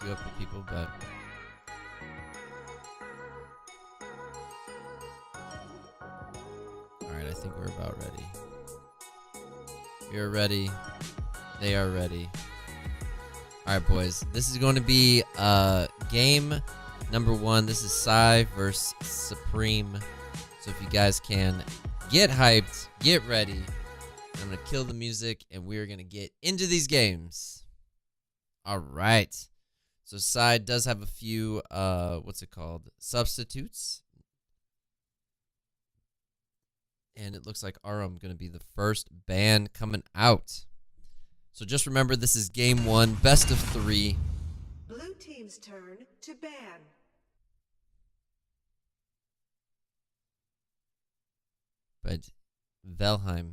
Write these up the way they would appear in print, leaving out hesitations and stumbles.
queue up the people, but alright, I think we're about ready. We are ready. They are ready. Alright, boys. This is going to be game number 1. This is Psy versus Supreme. So if you guys can get hyped, get ready. I'm going to kill the music, and we're going to get into these games. Alright. So Psy does have a few, substitutes. And it looks like Arum going to be the first ban coming out. So just remember, this is game 1, best of 3. Blue team's turn to ban. But Velheim,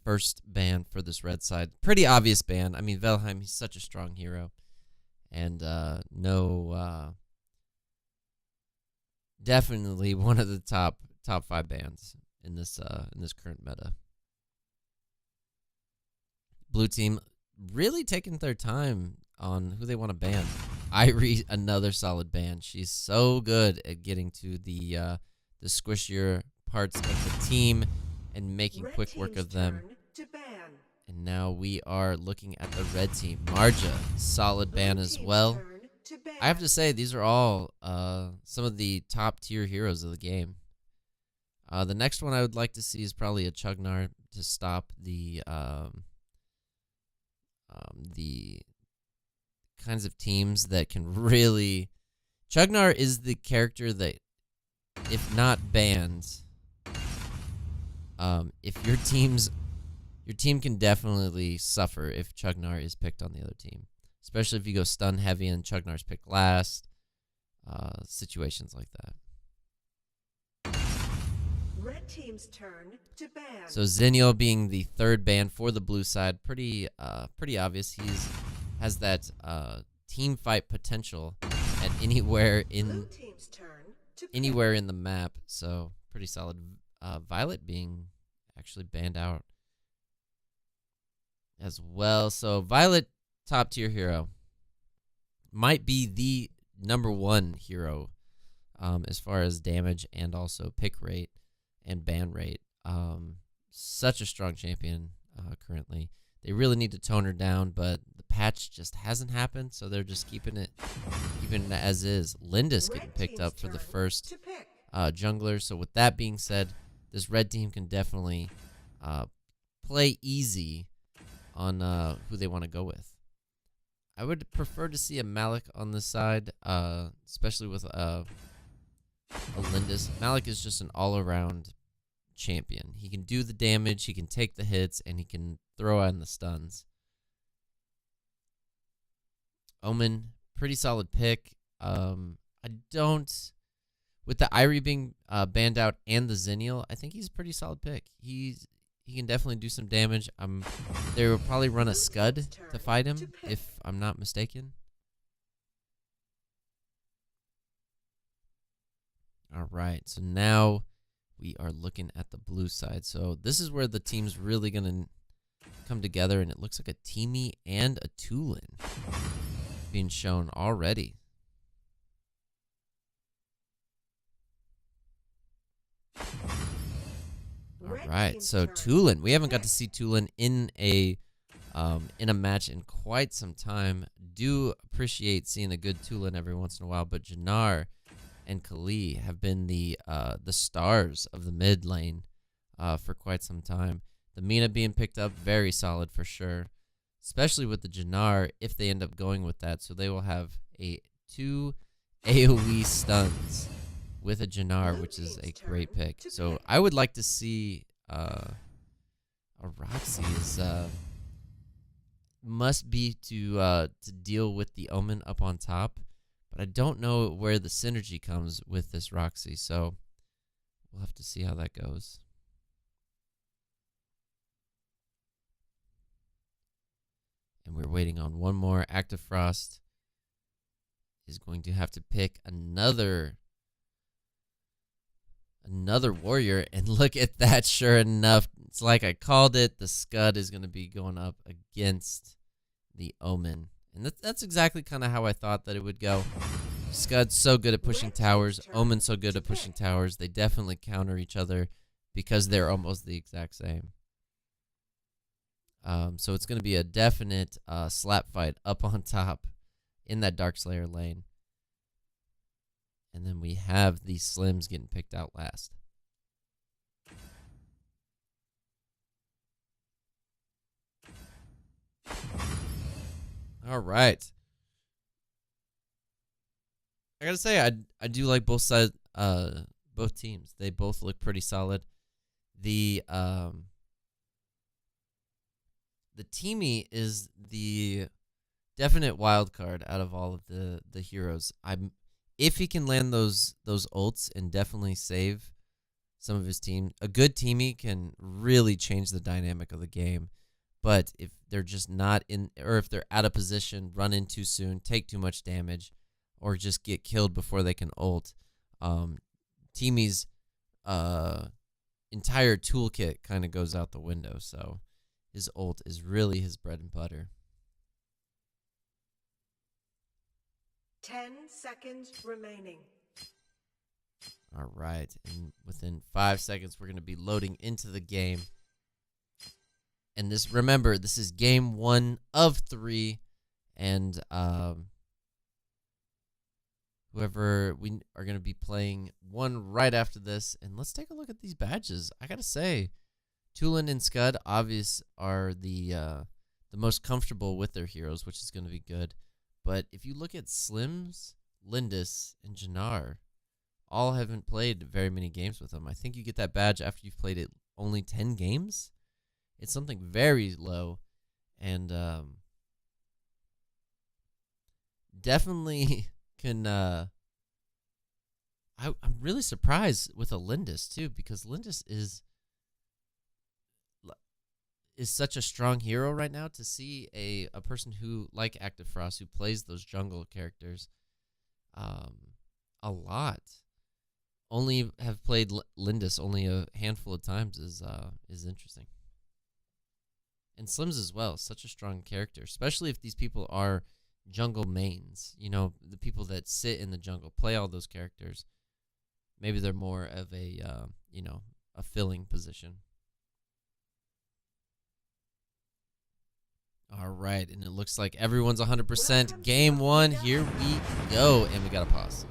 first ban for this red side. Pretty obvious ban. I mean, Velheim, he's such a strong hero. And definitely one of the top 5 bans in this current meta. Blue team really taking their time on who they want to ban. Irie, another solid ban. She's so good at getting to the squishier parts of the team and making quick work of them. And now we are looking at the red team. Marja, solid ban as well. I have to say, these are all some of the top tier heroes of the game. The next one I would like to see is probably a Chugnar to stop the kinds of teams that can really... Chugnar is the character that, if not banned, if your team can definitely suffer if Chugnar is picked on the other team. Especially if you go stun heavy and Chugnar's picked last. Situations like that. Red team's turn to ban. So Zinio being the third ban for the blue side, pretty obvious. He's has that team fight potential at anywhere in the map. So pretty solid. Violet being actually banned out as well. So Violet, top tier hero, might be the #1 hero as far as damage and also pick rate and ban rate. Such a strong champion currently. They really need to tone her down, but the patch just hasn't happened, so they're just keeping it as is. Linda's getting picked up for the first jungler. So with that being said, this red team can definitely play easy on who they want to go with. I would prefer to see a Malik on this side, especially with a Lindis. Malik is just an all-around champion. He can do the damage, he can take the hits, and he can throw in the stuns. Omen, pretty solid pick. With the Irie being banned out and the Zennial, I think he's a pretty solid pick. He can definitely do some damage. They will probably run a Scud to fight him, if I'm not mistaken. All right, so now we are looking at the blue side. So this is where the team's really going to come together, and it looks like a Teamy and a Tulin being shown already. All right, so Tulin. We haven't got to see Tulin in a match in quite some time. Do appreciate seeing a good Tulin every once in a while, but Jannar and Kali have been the stars of the mid lane for quite some time. The Mina being picked up, very solid for sure, especially with the Jannar if they end up going with that. So they will have 2 AoE stuns with a Jannar, which is a great pick. So I would like to see a Roxy must be to deal with the Omen up on top, but I don't know where the synergy comes with this Roxy, so we'll have to see how that goes. And we're waiting on one more. Active Frost is going to have to pick another warrior, and look at that. Sure enough, it's like I called it. The Scud is going to be going up against the Omen, And that's exactly kind of how I thought that it would go. Scud's so good at pushing towers. Omen's so good at pushing towers. They definitely counter each other because they're almost the exact same. So it's going to be a definite slap fight up on top in that Darkslayer lane. And then we have the Slims getting picked out last. All right. I gotta say, I do like both sides, both teams. They both look pretty solid. The Teamy is the definite wild card out of all of the heroes. If he can land those ults and definitely save some of his team, a good Teamy can really change the dynamic of the game. But if they're just not in, or if they're out of position, run in too soon, take too much damage, or just get killed before they can ult, Teamy's entire toolkit kind of goes out the window. So his ult is really his bread and butter. 10 seconds remaining. All right, and within 5 seconds, we're going to be loading into the game. And remember, this is game 1 of 3, and whoever we are going to be playing one right after this. And let's take a look at these badges. I gotta say, Tulin and Scud obvious are the most comfortable with their heroes, which is going to be good. But if you look at Slims, Lindis, and Jannar, all haven't played very many games with them. I think you get that badge after you've played it only 10 games. It's something very low, and definitely can. I'm really surprised with a Lindis too, because Lindis is such a strong hero right now. To see a person who, like Active Frost, who plays those jungle characters a lot, only have played Lindis only a handful of times is interesting. And Slims as well, such a strong character, especially if these people are jungle mains. You know, the people that sit in the jungle, play all those characters. Maybe they're more of a a filling position. All right, and it looks like everyone's 100%. Game 1, here we go, and we got to pause.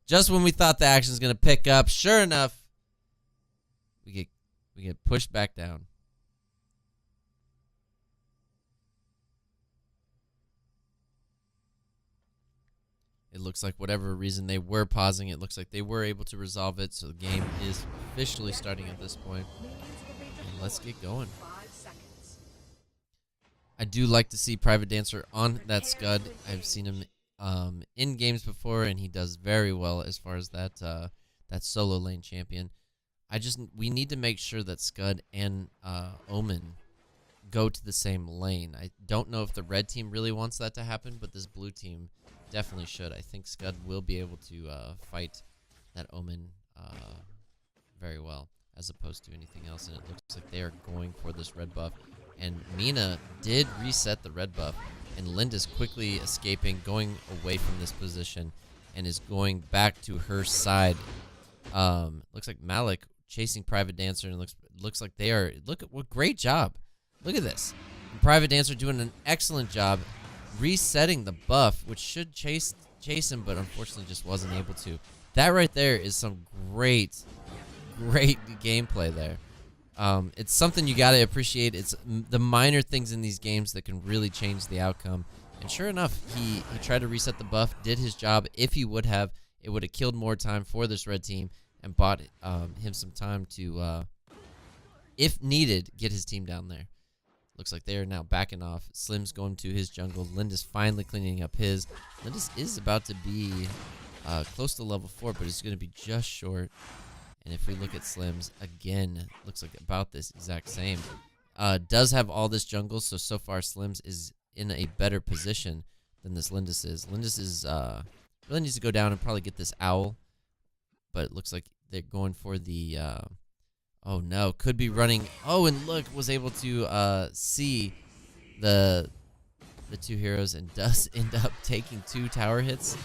Just when we thought the action's going to pick up, sure enough, we get pushed back down. It looks like whatever reason they were pausing, it looks like they were able to resolve it, so the game is officially starting at this point. And let's get going. I do like to see Private Dancer on that Scud. I've seen him in games before, and he does very well as far as that solo lane champion. We need to make sure that Scud and Omen go to the same lane. I don't know if the red team really wants that to happen, but this blue team definitely should. I think Scud will be able to fight that Omen very well, as opposed to anything else. And it looks like they are going for this red buff. And Mina did reset the red buff, and Linda's quickly escaping, going away from this position, and is going back to her side. Looks like Malik chasing Private Dancer, and looks like they are. Look at what great job! Look at this. And Private Dancer doing an excellent job resetting the buff, which should chase him, but unfortunately just wasn't able to. That right there is some great gameplay there. It's something you gotta appreciate. It's the minor things in these games that can really change the outcome. And sure enough, he tried to reset the buff, did his job. If he would have, it would have killed more time for this red team and bought him some time to, if needed, get his team down there. Looks like they are now backing off. Slim's going to his jungle. Lindis finally cleaning up his. Lindis is about to be close to level 4, but it's going to be just short. And if we look at Slim's, again, looks like about this exact same. Does have all this jungle, so far Slim's is in a better position than this Lindis is. Lindis is really needs to go down and probably get this owl. But it looks like they're going for the... oh, no. Could be running... Oh, and look, was able to see the two heroes and does end up taking 2 tower hits.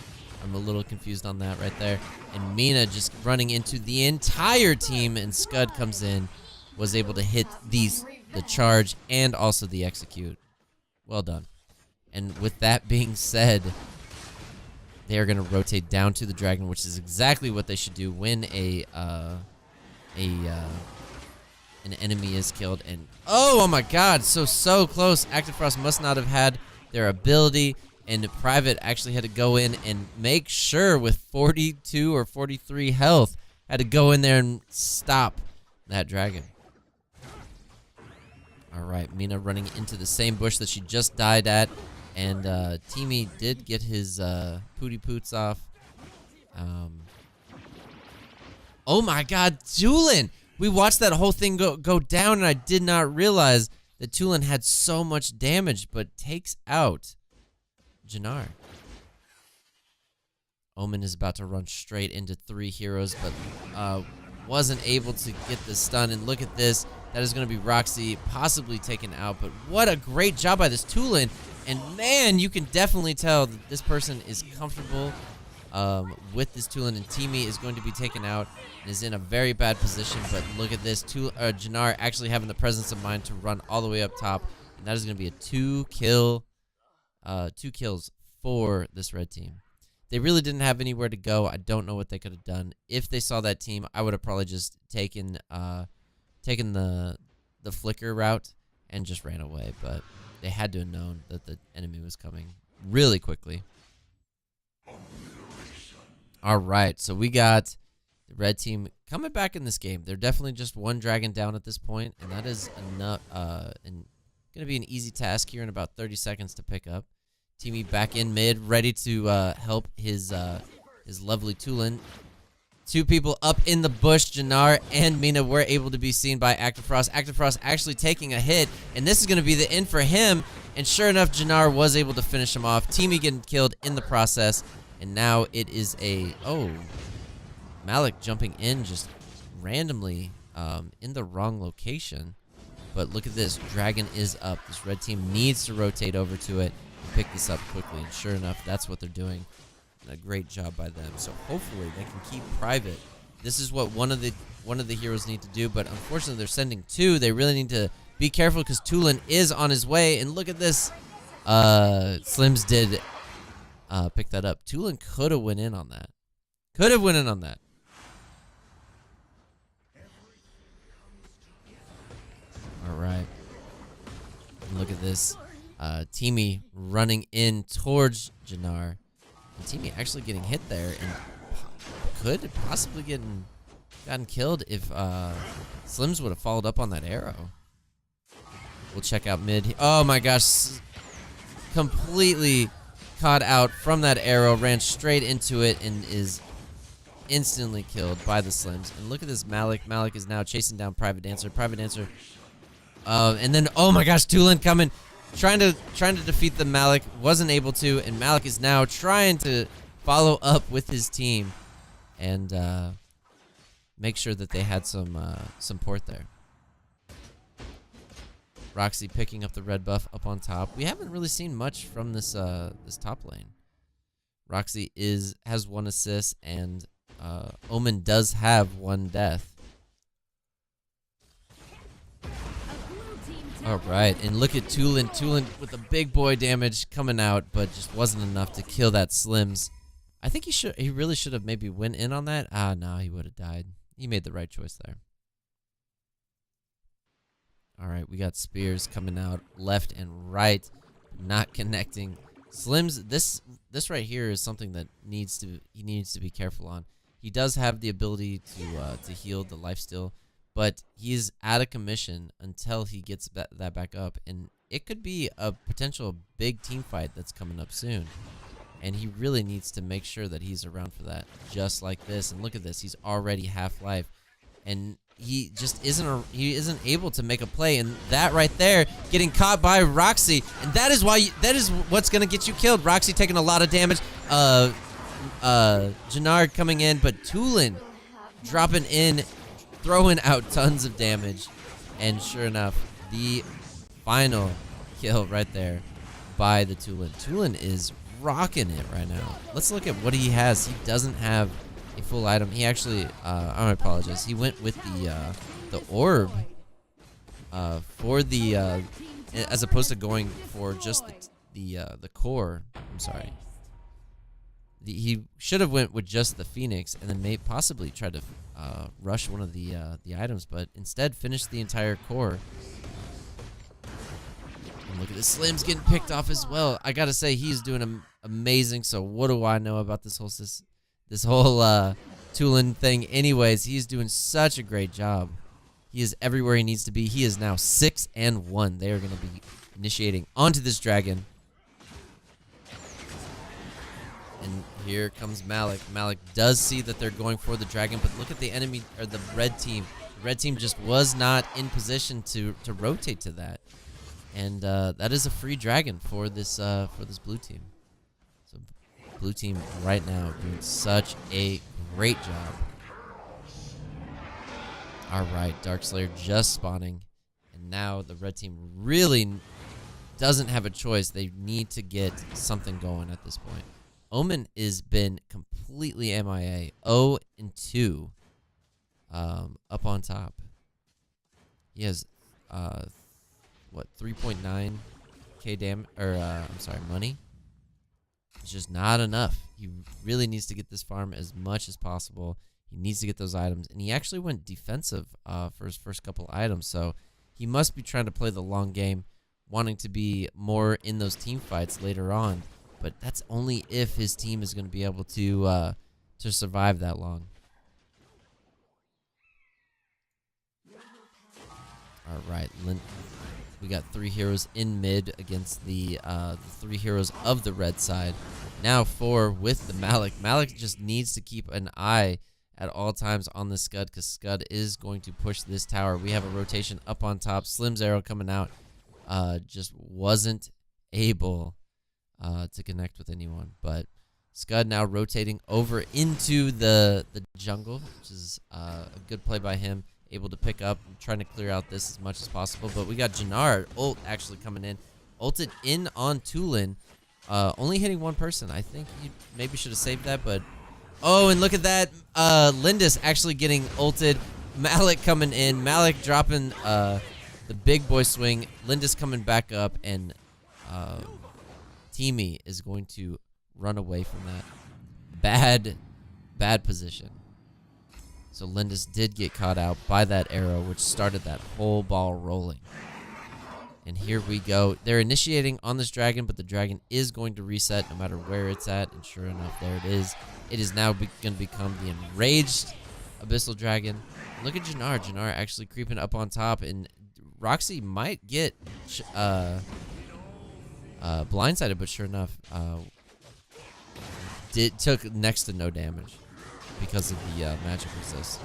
I'm a little confused on that right there. And Mina just running into the entire team, and Scud comes in, was able to hit the charge and also the execute. Well done. And with that being said, they are going to rotate down to the dragon, which is exactly what they should do when an enemy is killed. And oh my god, so close. Active Frost must not have had their ability, and Private actually had to go in and make sure with 42 or 43 health, had to go in there and stop that dragon. All right, Mina running into the same bush that she just died at, and Teamy did get his pooty poots off. Oh my god, Tulin! We watched that whole thing go down, and I did not realize that Tulin had so much damage, but takes out Jannar. Omen is about to run straight into 3 heroes, but wasn't able to get the stun. And look at this. That is going to be Roxy possibly taken out, but what a great job by this Tulin. And man, you can definitely tell that this person is comfortable with this Tulin, and Teamy is going to be taken out and is in a very bad position. But look at this, Jannar actually having the presence of mind to run all the way up top, and that is going to be a 2 kills for this red team. They really didn't have anywhere to go. I don't know what they could have done. If they saw that team, I would have probably just taken the flicker route and just ran away, but they had to have known that the enemy was coming really quickly. All right, so we got the red team coming back in this game. They're definitely just 1 dragon down at this point, and that is enough. And going to be an easy task here in about 30 seconds to pick up. Teamy back in mid, ready to help his lovely Tulin. 2 people up in the bush. Jannar and Mina were able to be seen by Active Frost. Active Frost actually taking a hit, and this is going to be the end for him. And sure enough, Jannar was able to finish him off. Teamy getting killed in the process, and now it is Malik jumping in just randomly in the wrong location. But look at this, dragon is up. This red team needs to rotate over to it and pick this up quickly. And sure enough, that's what they're doing. A great job by them. So hopefully they can keep Private. This is what one of the heroes need to do, but unfortunately they're sending 2. They really need to be careful because Tulin is on his way. And look at this. Slims did pick that up. Tulin could have went in on that. All right. And look at this. Teamy running in towards Jannar. And Teamy actually getting hit there and could have possibly gotten killed if Slims would have followed up on that arrow. We'll check out mid. Oh my gosh. Completely caught out from that arrow. Ran straight into it and is instantly killed by the Slims. And look at this Malik. Malik is now chasing down Private Dancer. Private Dancer. And then, oh my gosh, Tulin coming. Trying to defeat the Malik, wasn't able to, and Malik is now trying to follow up with his team and make sure that they had some support there. Roxy picking up the red buff up on top. We haven't really seen much from this this top lane. Roxy has 1 assist, and Omen does have 1 death. All right, and look at Tulin. Tulin with the big boy damage coming out, but just wasn't enough to kill that Slims. I think he really should have maybe went in on that. No, he would have died. He made the right choice there. All right, we got spears coming out left and right, not connecting. Slims, this right here is something that he needs to be careful on. He does have the ability to heal the lifesteal, but he's out of commission until he gets that back up, and it could be a potential big team fight that's coming up soon. And he really needs to make sure that he's around for that, just like this. And look at this, he's already half life, and he just isn't able to make a play. And that right there, getting caught by Roxy, and that is what's gonna get you killed. Roxy taking a lot of damage. Jannar coming in, but Tulin dropping in, throwing out tons of damage. And sure enough, the final kill right there by the Tulin. Tulin is rocking it right now. Let's look at what he has. He doesn't have a full item. He actually, I apologize. He went with the orb for the as opposed to going for just the core. I'm sorry. He should have went with just the Phoenix and then possibly tried to rush one of the items, but instead finished the entire core. And look at this, Slim's getting picked off as well. I gotta say, he's doing amazing. So what do I know about this whole Tulin thing? Anyways, he's doing such a great job. He is everywhere he needs to be. He is now 6-1. They are going to be initiating onto this dragon. And here comes Malik. Malik does see that they're going for the dragon, but look at the enemy, or the red team. The red team just was not in position to rotate to that. And that is a free dragon for this blue team. So blue team right now doing such a great job. All right, Darkslayer just spawning, and now the red team really doesn't have a choice. They need to get something going at this point. Omen has been completely MIA, 0-2, up on top. He has 3.9k damage, or I'm sorry, money. It's just not enough. He really needs to get this farm as much as possible. He needs to get those items, and he actually went defensive for his first couple items, so he must be trying to play the long game, wanting to be more in those team fights later on, but that's only if his team is going to be able to survive that long. All right, we got 3 heroes in mid against the 3 heroes of the red side. Now 4 with the Malik. Malik just needs to keep an eye at all times on the Scud, because Scud is going to push this tower. We have a rotation up on top. Slim's arrow coming out. Just wasn't able to connect with anyone. But Scud now rotating over into the jungle, which is a good play by him. Able to pick up and trying to clear out this as much as possible. But we got Jannar ult actually coming in. Ulted in on Tulin. Only hitting one person. I think he maybe should have saved that, but... Oh, and look at that. Lindis actually getting ulted. Malik coming in. Malik dropping the big boy swing. Lindis coming back up, and Teamy is going to run away from that. Bad position. So Lindis did get caught out by that arrow, which started that whole ball rolling. And here we go. They're initiating on this dragon, but the dragon is going to reset no matter where it's at. And sure enough, there it is. It is now going to become the enraged Abyssal Dragon. Look at Jannar. Jannar actually creeping up on top. And Roxy might get blindsided, but sure enough, took next to no damage because of the magic resist.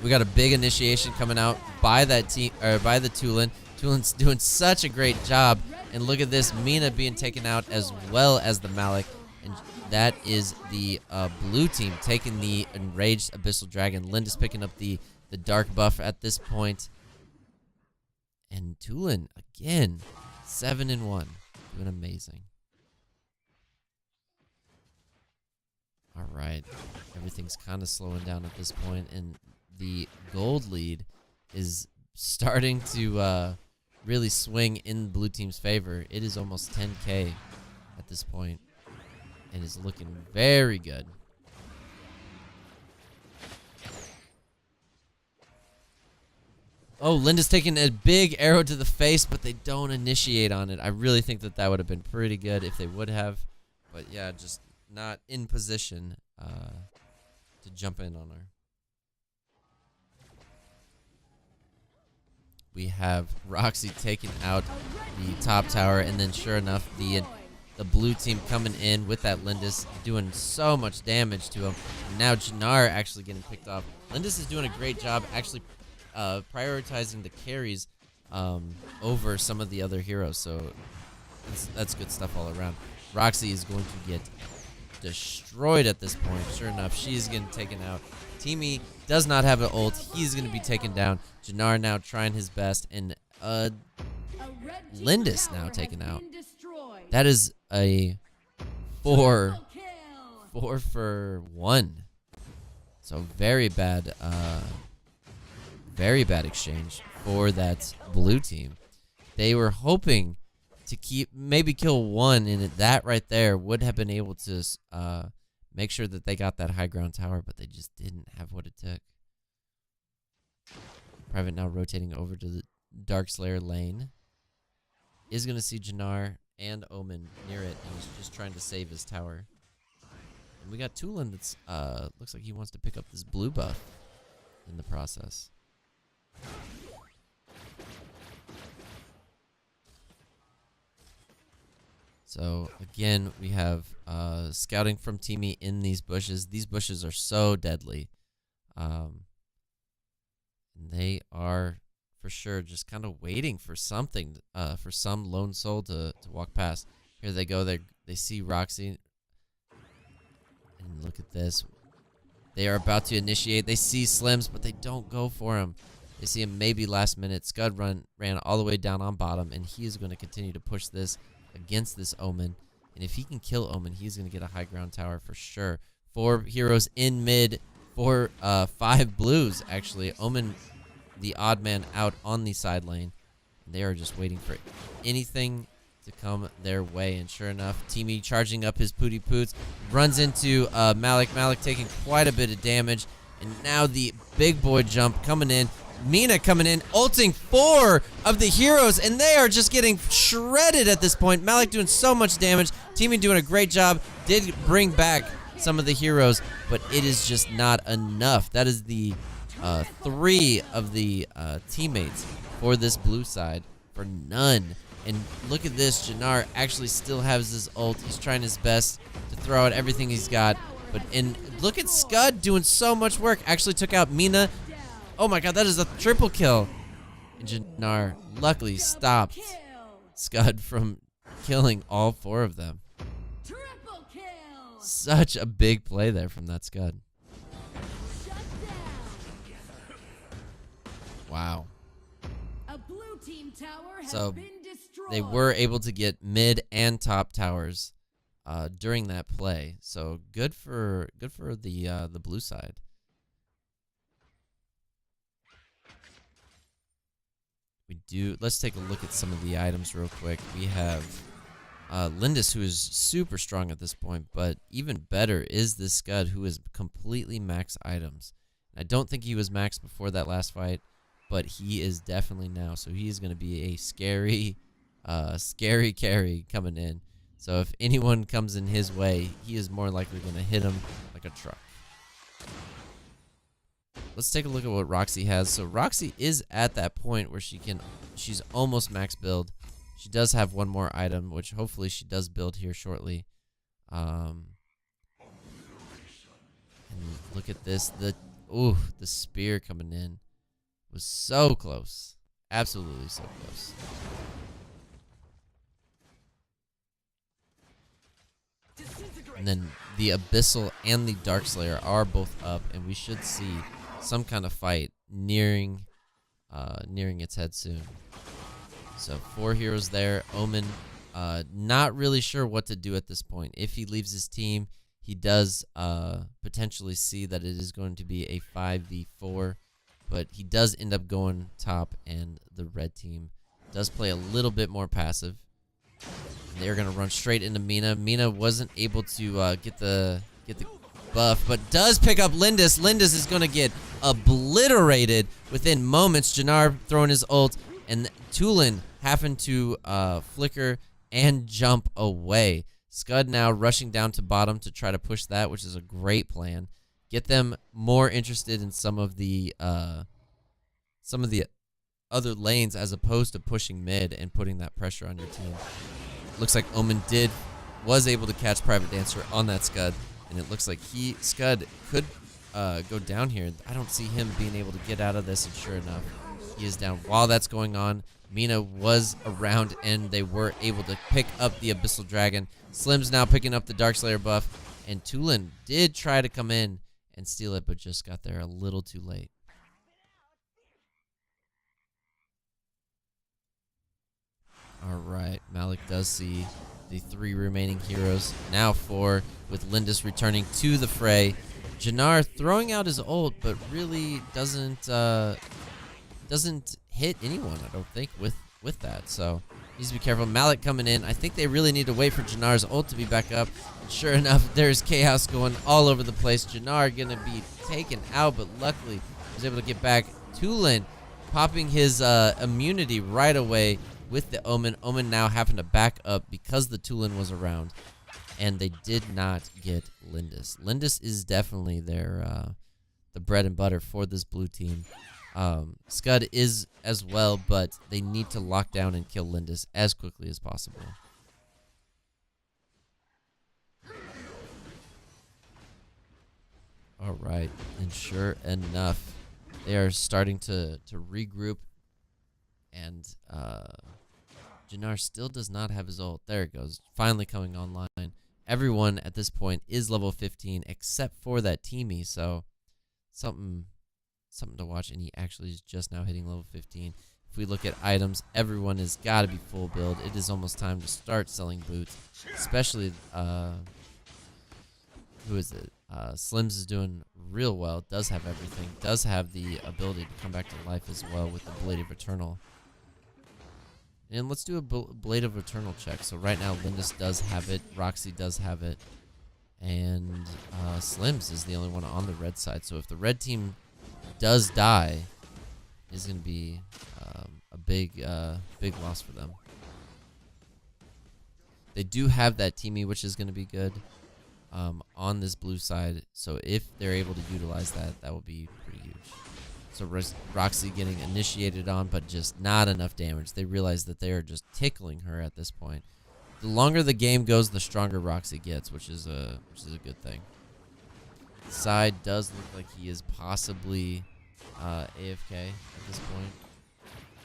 We got a big initiation coming out by that team, or by the Tulin. Tulin's doing such a great job, and look at this, Mina being taken out as well as the Malik, and that is the blue team taking the enraged Abyssal Dragon. Lindis picking up the dark buff at this point, and Tulin again 7-1, doing amazing. All right, everything's kind of slowing down at this point, and the gold lead is starting to really swing in blue team's favor. It is almost 10k at this point, and is looking very good. Oh, Linda's taking a big arrow to the face, but they don't initiate on it. I really think that would have been pretty good if they would have, but yeah, just not in position to jump in on her. We have Roxy taking out the top tower, and then sure enough, the blue team coming in with that Lindis, doing so much damage to him. And now Jannar actually getting picked off. Lindis is doing a great job actually prioritizing the carries over some of the other heroes, so that's good stuff all around. Roxy is going to get destroyed at this point. Sure enough, she's getting taken out. Teamy does not have an ult. He's going to be taken down. Jannar now trying his best, and Lindis now taken out. That is a 4 for 1. So very bad exchange for that blue team. They were hoping to maybe kill 1, and that right there would have been able to make sure that they got that high ground tower, but they just didn't have what it took. Private now rotating over to the Darkslayer lane. Is going to see Jannar and Omen near it, and he's just trying to save his tower. And we got Tulin that's looks like he wants to pick up this blue buff in the process. So again, we have scouting from Teamy in these bushes. These bushes are so deadly. And they are for sure just kind of waiting for something, for some lone soul to walk past. Here they go. They see Roxy. And look at this. They are about to initiate. They see Slims, but they don't go for him. They see him maybe last minute. Scud ran all the way down on bottom, and he is going to continue to push this against this Omen. And if he can kill Omen, he's going to get a high ground tower for sure. 4 heroes in mid, 5 blues, actually. Omen, the odd man out on the side lane. They are just waiting for anything to come their way. And sure enough, Teamy charging up his Pooty Poots, runs into Malik. Malik taking quite a bit of damage. And now the big boy jump coming in. Mina coming in, ulting 4 of the heroes, and they are just getting shredded at this point. Malik doing so much damage. Teamy doing a great job. Did bring back some of the heroes, but it is just not enough. That is the 3 of the teammates for this blue side for none. And look at this. Jannar actually still has his ult. He's trying his best to throw out everything he's got. And look at Scud doing so much work. Actually took out Mina. Oh my god, that is a triple kill. And Jannar luckily stopped Scud from killing all 4 of them. Triple kill. Such a big play there from that Scud. Shut down. Wow. A blue team tower has So been destroyed. they were able to get mid and top towers during that play. So good for the blue side. Let's take a look at some of the items real quick. We have Lindis, who is super strong at this point, but even better is this Scud, who is completely max items. I don't think he was max before that last fight, but he is definitely now. So he is going to be a scary carry coming in. So if anyone comes in his way, he is more likely going to hit him like a truck. Let's take a look at what Roxy has. So Roxy is at that point where she's almost max build. She does have one more item, which hopefully she does build here shortly. And look at this. The spear coming in was so close. Absolutely so close. And then the Abyssal and the Darkslayer are both up, and we should see some kind of fight nearing its head soon. So 4 heroes there. Omen, not really sure what to do at this point. If he leaves his team, he does potentially see that it is going to be a 5v4, but he does end up going top, and the red team does play a little bit more passive. And they're going to run straight into Mina. Mina wasn't able to get the buff, but does pick up Lindis. Lindis is going to get obliterated within moments. Jannar throwing his ult, and Tulin having to flicker and jump away. Scud now rushing down to bottom to try to push that, which is a great plan. Get them more interested in some of the other lanes as opposed to pushing mid and putting that pressure on your team. Looks like Omen was able to catch Private Dancer on that Scud, and it looks like Scud could go down here. I don't see him being able to get out of this, and sure enough, he is down. While that's going on, Mina was around, and they were able to pick up the Abyssal Dragon. Slim's now picking up the Darkslayer buff, and Tulin did try to come in and steal it, but just got there a little too late. All right, Malik does see the 3 remaining heroes. Now 4, with Lindis returning to the fray. Jannar throwing out his ult, but really doesn't hit anyone, I don't think, with that. So needs to be careful. Malik coming in. I think they really need to wait for Jannar's ult to be back up. And sure enough, there's chaos going all over the place. Jannar gonna be taken out, but luckily was able to get back. Tulin popping his immunity right away with the Omen. Omen now having to back up because the Tulin was around. And they did not get Lindis. Lindis is definitely their the bread and butter for this blue team. Scud is as well, but they need to lock down and kill Lindis as quickly as possible. All right, and sure enough, they are starting to regroup, and Jannar still does not have his ult. There it goes, finally coming online. Everyone at this point is level 15 except for that Teamy, so something to watch. And he actually is just now hitting level 15. If we look at items, everyone has got to be full build. It is almost time to start selling boots, especially who is it? Slims is doing real well. Does have everything. Does have the ability to come back to life as well with the Blade of Eternal. And let's do a Blade of Eternal check. So right now, Lindis does have it. Roxy does have it. And Slims is the only one on the red side. So if the red team does die, it's going to be a big loss for them. They do have that Teamy, which is going to be good on this blue side. So if they're able to utilize that, that will be pretty huge. So Roxy getting initiated on, but just not enough damage. They realize that they are just tickling her at this point. The longer the game goes, the stronger Roxy gets, which is a good thing. Side does look like he is possibly AFK at this point,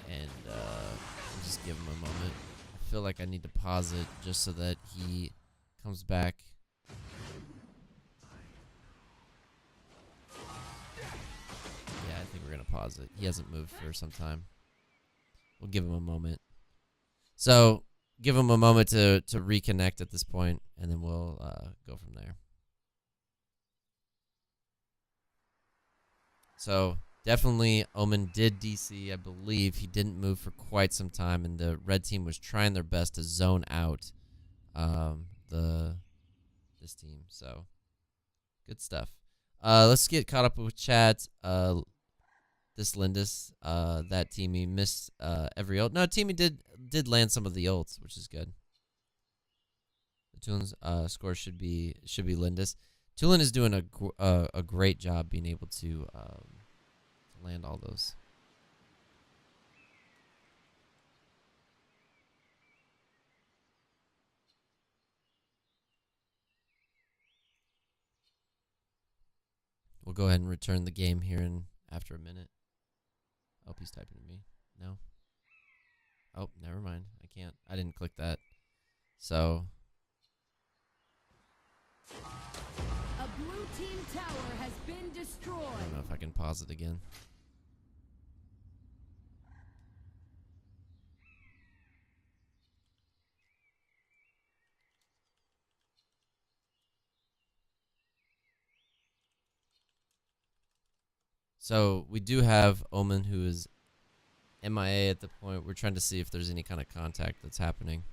and we'll just give him a moment. I feel like I need to pause it just so that he comes back. Yeah, I think we're gonna pause it. He hasn't moved for some time. We'll give him a moment. So give him a moment to reconnect at this point, and then we'll go from there. So definitely Omen did DC. I believe he didn't move for quite some time, and the red team was trying their best to zone out this team. So good stuff. Let's get caught up with chat. This Lindis, that Teamy missed every ult. No, Teamy did land some of the ults, which is good. The Tulin's score should be Lindis. Tulin is doing a great job being able to land all those. We'll go ahead and return the game here after a minute. Oh, he's typing to me. No. Oh, never mind. I can't. I didn't click that. So. A blue team tower has been destroyed. I don't know if I can pause it again. So we do have Omen, who is MIA at the point. We're trying to see if there's any kind of contact that's happening.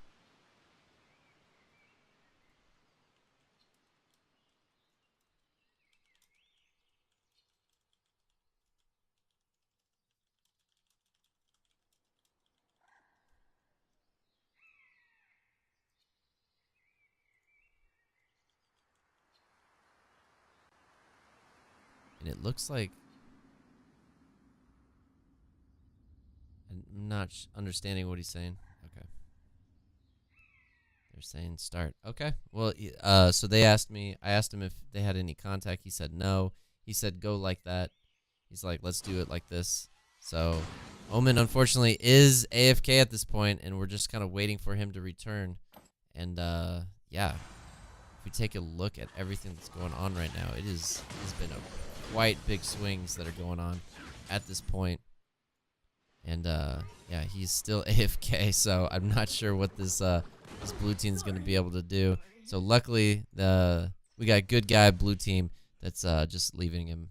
And it looks like I'm not understanding what he's saying. Okay. They're saying start. Okay. Well, so they asked me. I asked him if they had any contact. He said no. He said go like that. He's like, let's do it like this. So Omen, unfortunately, is AFK at this point, and we're just kind of waiting for him to return. And, yeah. If we take a look at everything that's going on right now, it's been quite big swings that are going on at this point. And yeah, he's still AFK, so I'm not sure what this blue team is going to be able to do. So luckily, we got a good guy blue team that's just leaving him.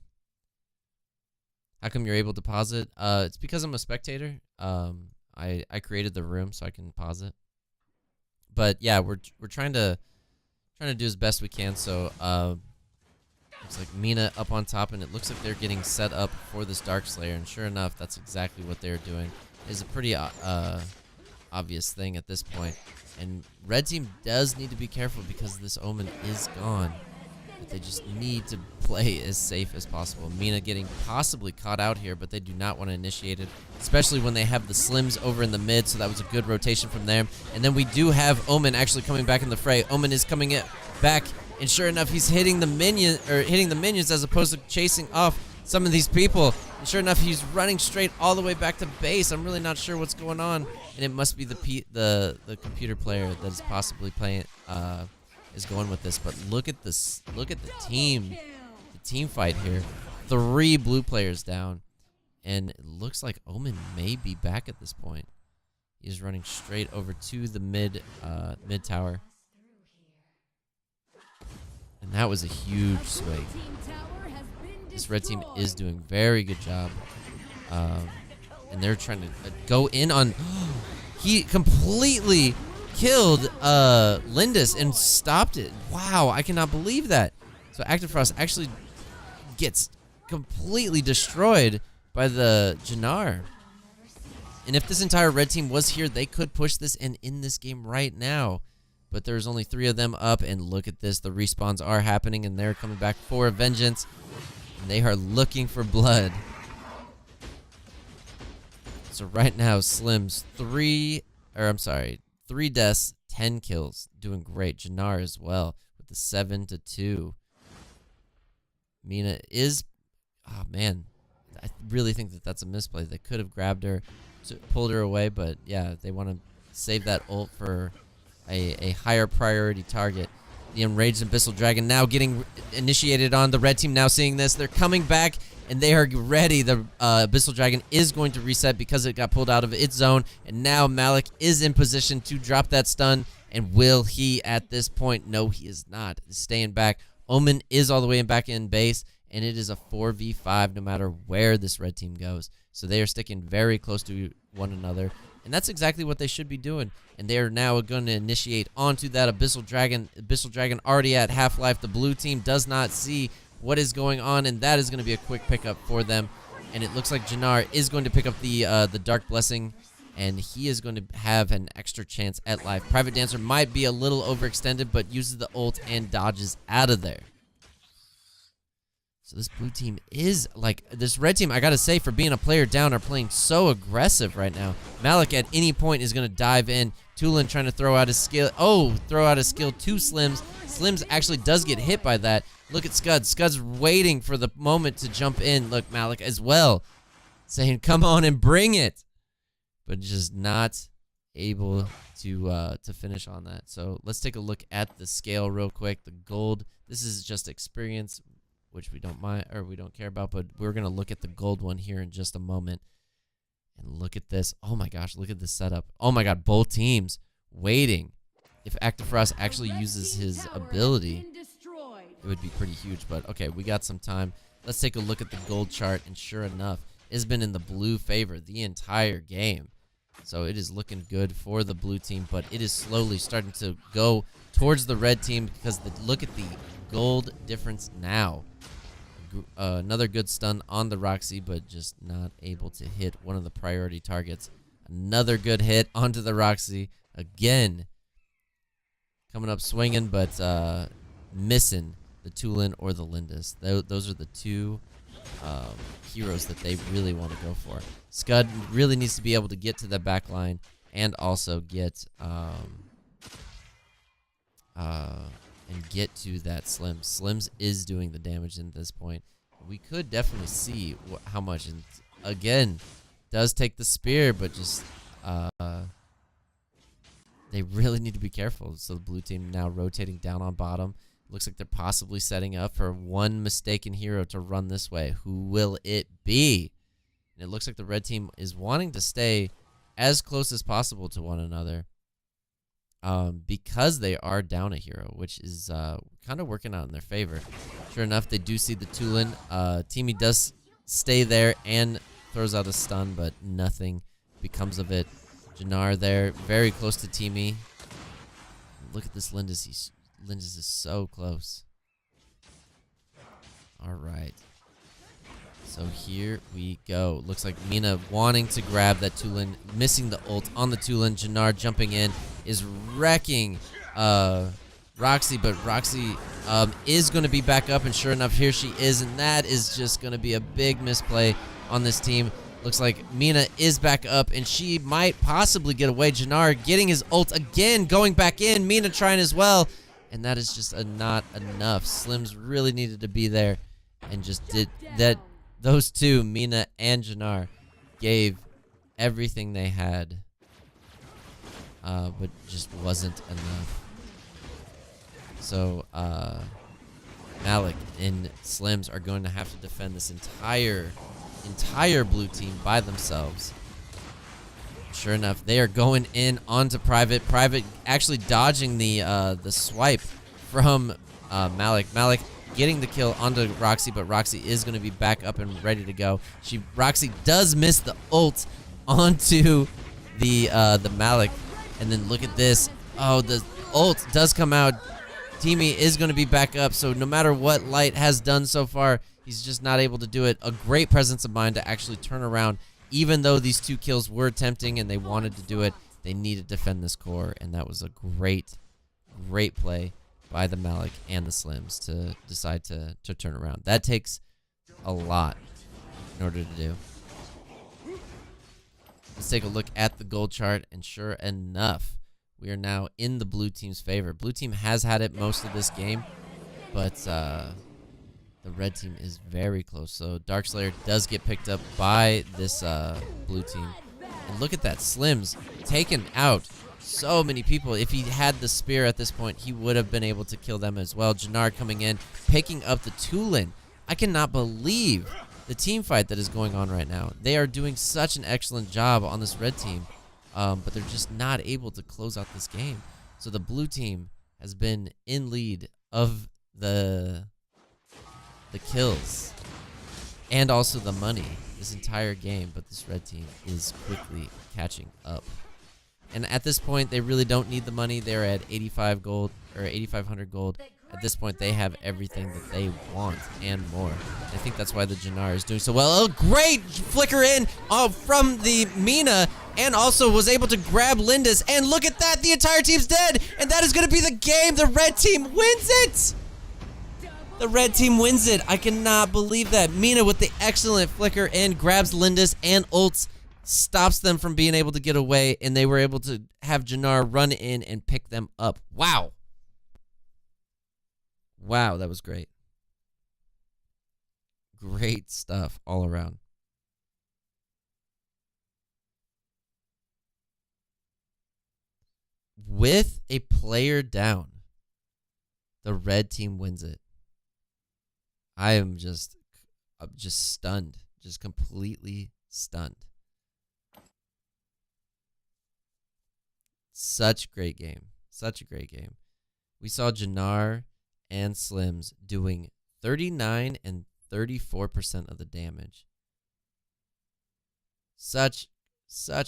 How come you're able to pause it? It's because I'm a spectator. I created the room so I can pause it. But yeah, we're trying to do as best we can. So looks like Mina up on top, and it looks like they're getting set up for this Dark Slayer. And sure enough, that's exactly what they're doing. It's a pretty obvious thing at this point. And red team does need to be careful because this Omen is gone. But they just need to play as safe as possible. Mina getting possibly caught out here, but they do not want to initiate it, especially when they have the Slims over in the mid, so that was a good rotation from them. And then we do have Omen actually coming back in the fray. Omen is coming back, and sure enough, he's hitting the minions as opposed to chasing off some of these people. And sure enough, he's running straight all the way back to base. I'm really not sure what's going on, and it must be the computer player that is possibly playing is going with this. But look at this, look at the team fight here. 3 blue players down, and it looks like Omen may be back at this point. He's running straight over to the mid tower, and that was a huge swing. This red team is doing very good job, and they're trying to go in on. He completely killed Lindis and stopped it. Wow, I cannot believe that. So Active Frost actually gets completely destroyed by the Jannar. And if this entire red team was here, they could push this and in this game right now. But there's only 3 of them up, and look at this. The respawns are happening, and they're coming back for a vengeance. And they are looking for blood. So right now, Slims 3 deaths, 10 kills. Doing great. Jannar as well with the 7-2. Mina is... Oh, man. I really think that that's a misplay. They could have grabbed her, pulled her away, but yeah, they want to save that ult for a higher priority target. The Enraged Abyssal Dragon now getting initiated on. The red team now seeing this. They're coming back, and they are ready. The Abyssal Dragon is going to reset because it got pulled out of its zone, and now Malik is in position to drop that stun. And will he at this point? No, he is not. He's staying back. Omen is all the way back in base, and it is a 4v5 no matter where this red team goes. So they are sticking very close to one another, and that's exactly what they should be doing. And they are now going to initiate onto that Abyssal Dragon. Abyssal Dragon already at half-life. The blue team does not see what is going on, and that is going to be a quick pickup for them. And it looks like Jannar is going to pick up the Dark Blessing, and he is going to have an extra chance at life. Private Dancer might be a little overextended, but uses the ult and dodges out of there. So this blue team is, like, this red team, I gotta say, for being a player down, are playing so aggressive right now. Malik at any point is gonna dive in. Tulin trying to throw out his skill. Oh, throw out his skill to Slims. Slims actually does get hit by that. Look at Scud. Scud's waiting for the moment to jump in. Look, Malik as well, saying, come on and bring it. But just not able to finish on that. So let's take a look at the scale real quick. The gold, this is just experience, which we don't mind, or we don't care about, but we're going to look at the gold one here in just a moment. And look at this. Oh my gosh, look at this setup. Oh my god, both teams waiting. If Active Frost actually uses his ability, it would be pretty huge. But okay, we got some time. Let's take a look at the gold chart, and sure enough, it's been in the blue favor the entire game. So it is looking good for the blue team, but it is slowly starting to go towards the red team because look at the gold difference now. Another good stun on the Roxy, but just not able to hit one of the priority targets. Another good hit onto the Roxy. Again, coming up swinging, but missing the Tulin or the Lindis. Those are the 2 heroes that they really want to go for. Scud really needs to be able to get to the back line and also get and get to that Slims. Slims is doing the damage at this point. We could definitely see how much. And again, does take the spear, but just they really need to be careful. So the blue team now rotating down on bottom. Looks like they're possibly setting up for one mistaken hero to run this way. Who will it be? And it looks like the red team is wanting to stay as close as possible to one another because they are down a hero, which is kind of working out in their favor. Sure enough, they do see the Tulin. Teamy does stay there and throws out a stun, but nothing becomes of it. Jannar there, very close to Teamy. Look at this Lindis. Lindis is so close. All right. So here we go. Looks like Mina wanting to grab that Tulin, missing the ult on the Tulin. Jannar jumping in is wrecking Roxy, but Roxy is going to be back up, and sure enough, here she is, and that is just going to be a big misplay on this team. Looks like Mina is back up, and she might possibly get away. Jannar getting his ult again, going back in. Mina trying as well, and that is just not enough. Slims really needed to be there and just did that. Those two, Mina and Jannar, gave everything they had, but just wasn't enough. So Malik and Slims are going to have to defend this entire blue team by themselves. Sure enough, they are going in onto Private. Private actually dodging the swipe from Malik. Malik getting the kill onto Roxy, but Roxy is going to be back up and ready to go. Roxy does miss the ult onto the Malik, and then look at this. Oh, the ult does come out. Teamy is going to be back up, so no matter what Light has done so far, he's just not able to do it. A great presence of mind to actually turn around. Even though these 2 kills were tempting and they wanted to do it, they needed to defend this core, and that was a great play by the Malik and the Slims to decide to turn around. That takes a lot in order to do. Let's take a look at the gold chart, and sure enough, we are now in the blue team's favor. Blue team has had it most of this game, but the red team is very close. So Darkslayer does get picked up by this blue team. And look at that, Slims taken out so many people. If he had the spear at this point, he would have been able to kill them as well. Jannar coming in, picking up the Tulin. I cannot believe the team fight that is going on right now. They are doing such an excellent job on this red team, but they're just not able to close out this game. So the blue team has been in lead of the kills and also the money this entire game, but this red team is quickly catching up. And at this point, they really don't need the money. They're at 85 gold, or 8,500 gold. At this point, they have everything that they want and more. I think that's why the Jannar is doing so well. Oh, great flicker in from the Mina, and also was able to grab Lindis. And look at that, the entire team's dead. And that is going to be the game. The red team wins it. The red team wins it. I cannot believe that. Mina with the excellent flicker in grabs Lindis and ults, stops them from being able to get away, and they were able to have Jannar run in and pick them up. Wow. Wow, that was great. Great stuff all around. With a player down, the red team wins it. I am just stunned, just completely stunned. Such a great game. Such a great game. We saw Jannar and Slims doing 39 and 34% of the damage. Such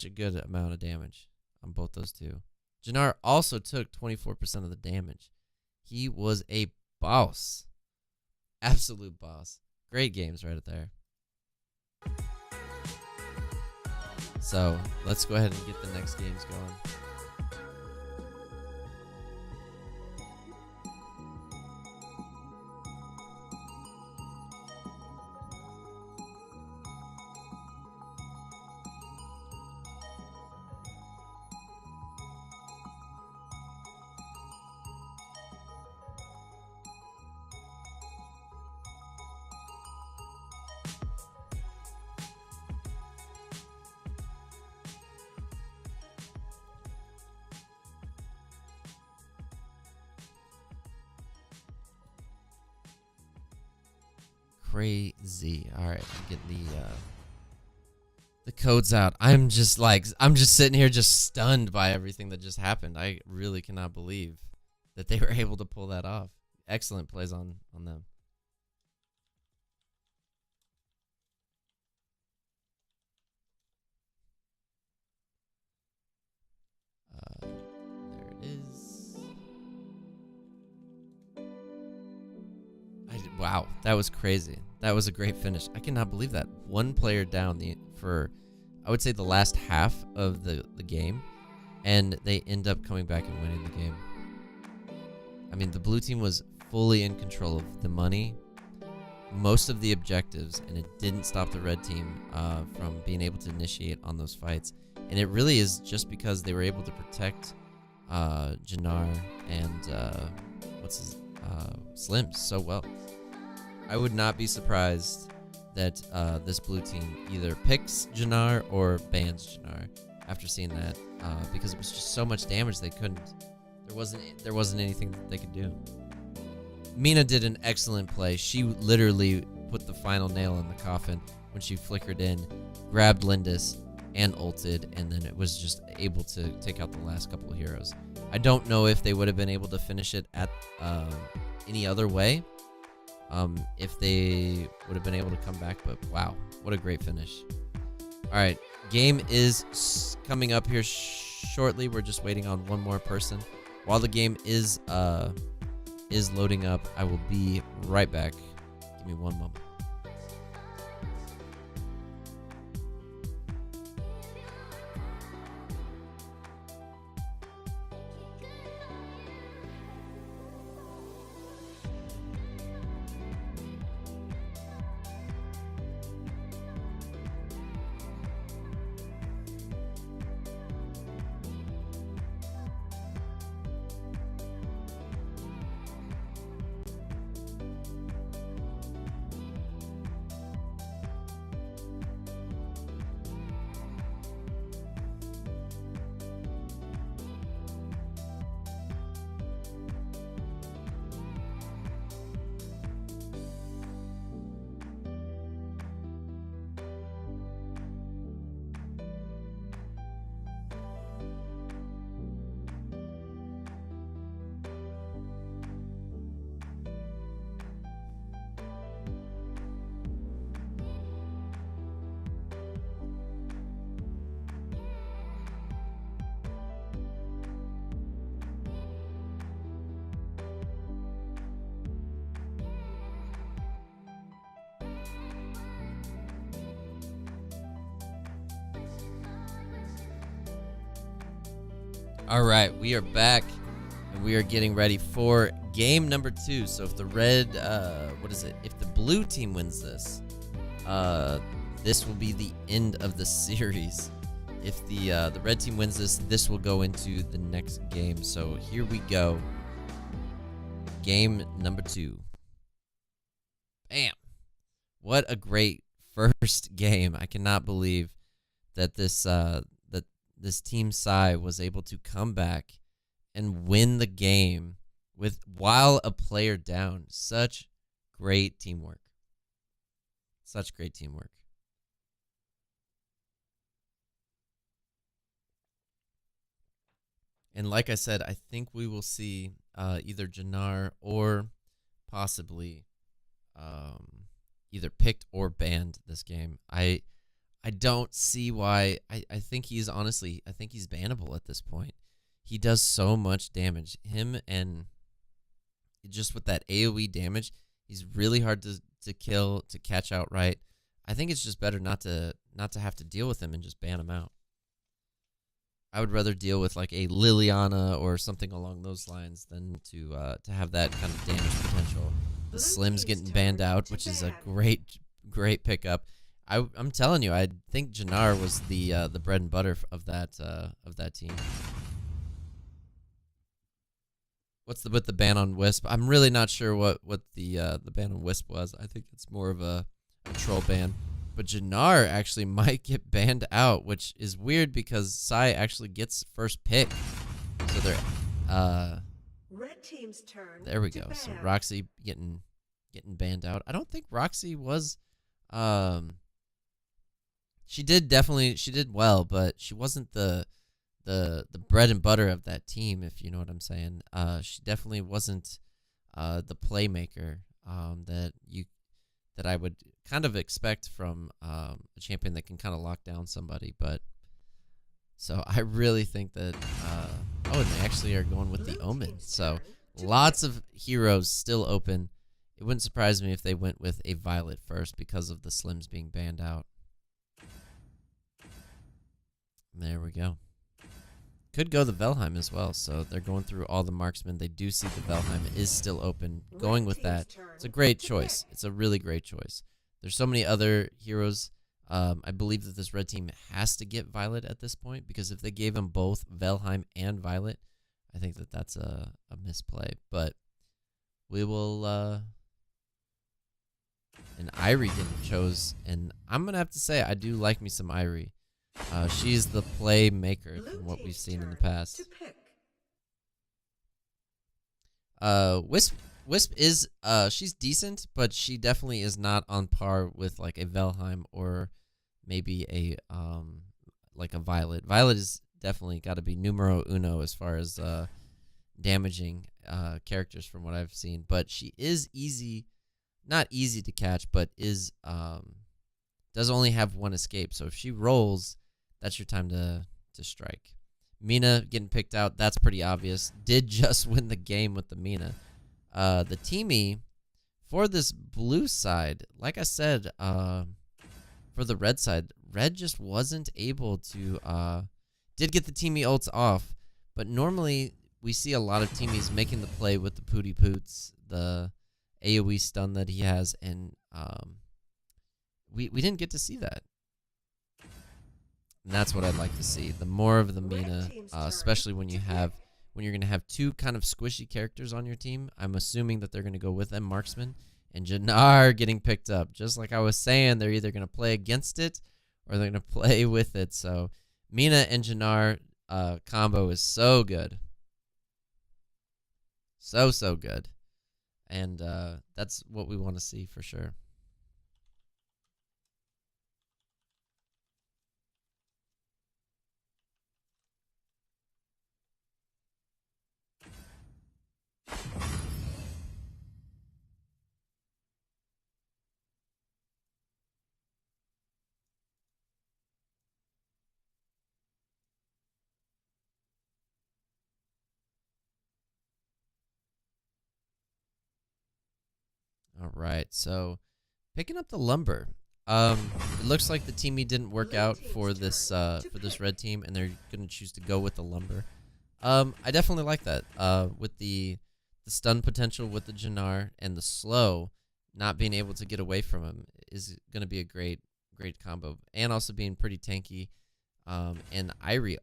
a good amount of damage on both those two. Jannar also took 24% of the damage. He was a boss. Absolute boss. Great games right there. So let's go ahead and get the next games going. Crazy. All right, I'm getting The code's out. I'm just sitting here just stunned by everything that just happened. I really cannot believe that they were able to pull that off. Excellent plays on them. There it is. Wow, that was crazy. That was a great finish. I cannot believe that. One player down for, I would say, the last half of the game, and they end up coming back and winning the game. I mean, the blue team was fully in control of the money, most of the objectives, and it didn't stop the red team from being able to initiate on those fights. And it really is just because they were able to protect Jannar and Slims so well. I would not be surprised that this blue team either picks Jannar or bans Jannar after seeing that, because it was just so much damage they couldn't. There wasn't anything that they could do. Mina did an excellent play. She literally put the final nail in the coffin when she flickered in, grabbed Lindis, and ulted, and then it was just able to take out the last couple of heroes. I don't know if they would have been able to finish it at any other way, if they would have been able to come back, but wow, what a great finish. All right, game is coming up here shortly. We're just waiting on one more person. While the game is loading up, I will be right back. Give me one moment. All right, we are back, and we are getting ready for game number 2. So if the red, if the blue team wins this, this will be the end of the series. If the red team wins this, this will go into the next game. So here we go. Game number 2. Bam! What a great first game. I cannot believe that this team Psy was able to come back and win the game while a player down. Such great teamwork. Such great teamwork. And like I said, I think we will see either Jannar or possibly either picked or banned this game. I don't see why. I think he's bannable at this point. He does so much damage. Him, and just with that AoE damage, he's really hard to kill, to catch outright. I think it's just better not to have to deal with him and just ban him out. I would rather deal with like a Liliana or something along those lines than to have that kind of damage potential. The Slim's getting banned out, which is a great pickup. I'm telling you, I think Jannar was the bread and butter of that team. What's with the ban on Wisp? I'm really not sure what the ban on Wisp was. I think it's more of a troll ban. But Jannar actually might get banned out, which is weird because Psy actually gets first pick. So they're Red team's turn. There we go. So Roxy getting banned out. I don't think Roxy was she did well, but she wasn't the bread and butter of that team, if you know what I'm saying. She definitely wasn't the playmaker that I would kind of expect from a champion that can kind of lock down somebody. But so I really think that and they actually are going with the Omen. So lots of heroes still open. It wouldn't surprise me if they went with a Violet first because of the Slims being banned out. There we go. Could go the Velheim as well, so they're going through all the marksmen. They do see the Velheim is still open. Going with that, it's a great choice. It's a really great choice. There's so many other heroes. I believe that this red team has to get Violet at this point, because if they gave them both Velheim and Violet, I think that that's a misplay. But we will... and Irie getting chose, and I'm going to have to say I do like me some Irie. She's the playmaker from what we've seen in the past. Wisp is she's decent, but she definitely is not on par with like a Velheim or maybe a like a Violet. Violet is definitely got to be numero uno as far as damaging characters from what I've seen. But she is not easy to catch, but is does only have one escape. So if she rolls, that's your time to strike. Mina getting picked out, that's pretty obvious. Did just win the game with the Mina. The teamie for this blue side, like I said, for the red side, red just wasn't able to, did get the teamie ults off, but normally we see a lot of teamies making the play with the Pooty Poots, the AoE stun that he has, and we didn't get to see that. And that's what I'd like to see. The more of the Mina, especially when you're going to have two kind of squishy characters on your team. I'm assuming that they're going to go with them, Marksman and Jannar getting picked up. Just like I was saying, they're either going to play against it or they're going to play with it. So Mina and Jannar combo is so good. So good. And that's what we want to see for sure. All right, so picking up the lumber. It looks like the teamie didn't work out for this red team, and they're gonna choose to go with the lumber. I definitely like that. With the stun potential with the Jannar and the slow, not being able to get away from him is gonna be a great combo, and also being pretty tanky. And Irie,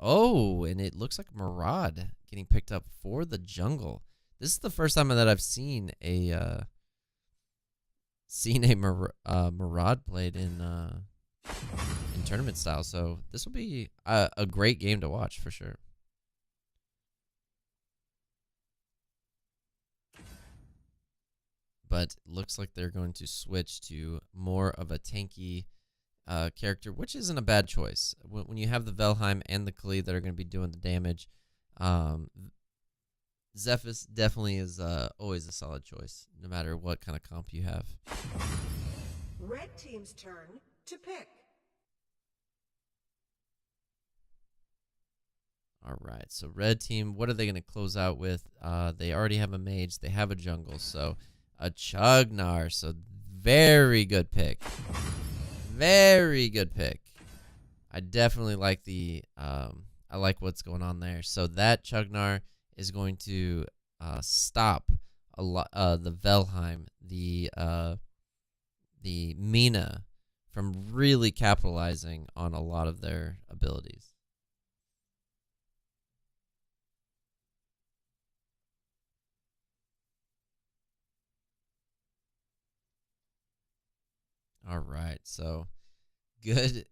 and it looks like Murad getting picked up for the jungle. This is the first time that I've seen a Murad played in tournament style, so this will be a great game to watch for sure. But looks like they're going to switch to more of a tanky character, which isn't a bad choice. When you have the Velheim and the Khalid that are going to be doing the damage, Zephys definitely is always a solid choice, no matter what kind of comp you have. Red team's turn to pick. All right, so red team, what are they going to close out with? They already have a mage. They have a jungle, so a Chugnar. So very good pick. Very good pick. I definitely like I like what's going on there. So that Chugnar is going to stop a lot the Velheim, the Mina from really capitalizing on a lot of their abilities. All right, so good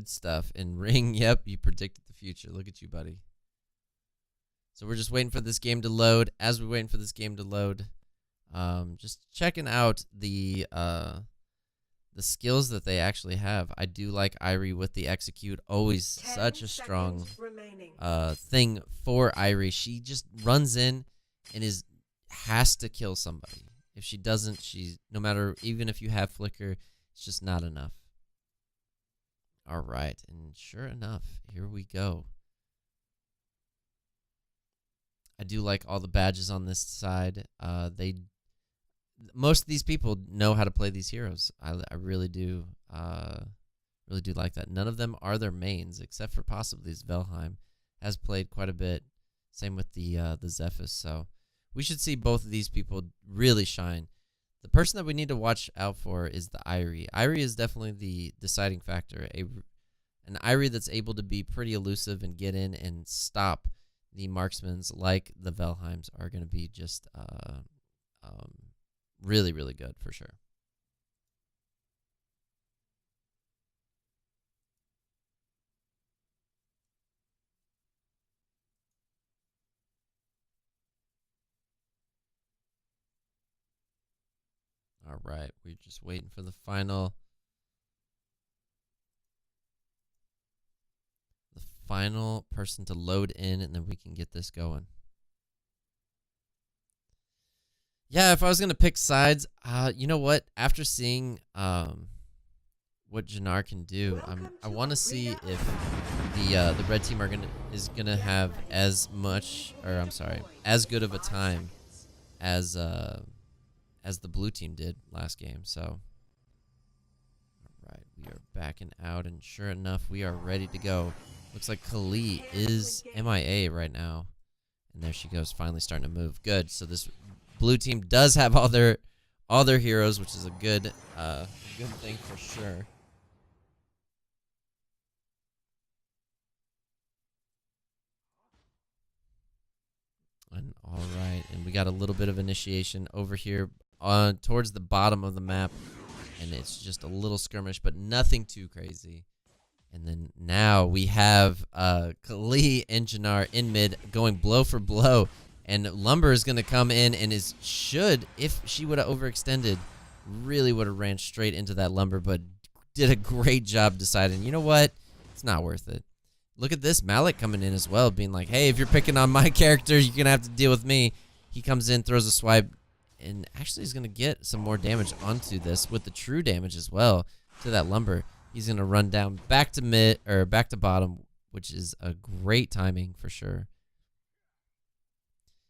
stuff. And Ring, yep, you predicted the future. Look at you, buddy. So we're just waiting for this game to load. As we're waiting for this game to load, just checking out the the skills that they actually have. I do like Irie with the execute. Always 10 such a strong seconds remaining. thing for Irie. She just runs in and has to kill somebody. If she doesn't, she's no matter, even if you have flicker, it's just not enough. All right, and sure enough, here we go. I do like all the badges on this side. Most of these people know how to play these heroes. I really do. Really do like that. None of them are their mains, except for possibly Velheim. Has played quite a bit. Same with the Zephys. So we should see both of these people really shine. The person that we need to watch out for is the Irie. Irie is definitely the deciding factor. An Irie that's able to be pretty elusive and get in and stop the marksmans like the Velheims are going to be just really, really good for sure. All right, we're just waiting for the final person to load in, and then we can get this going. Yeah, if I was gonna pick sides, you know what? After seeing what Jannar can do, I want to see if the red team is gonna have as good of a time as the blue team did last game. So, all right, we are backing out, and sure enough, we are ready to go. Looks like Kali is MIA right now, and there she goes, finally starting to move. Good. So this blue team does have all their heroes, which is a good thing for sure. And all right, and we got a little bit of initiation over here towards the bottom of the map, and it's just a little skirmish, but nothing too crazy. And then now we have Kali and Jannar in mid going blow for blow, and Lumber is going to come in and if she would have overextended, really would have ran straight into that Lumber, but did a great job deciding, you know what, it's not worth it. Look at this, Malik coming in as well, being like, hey, if you're picking on my character, you're going to have to deal with me. He comes in, throws a swipe, and actually is going to get some more damage onto this with the true damage as well to that Lumber. He's going to run down back to bottom, which is a great timing for sure.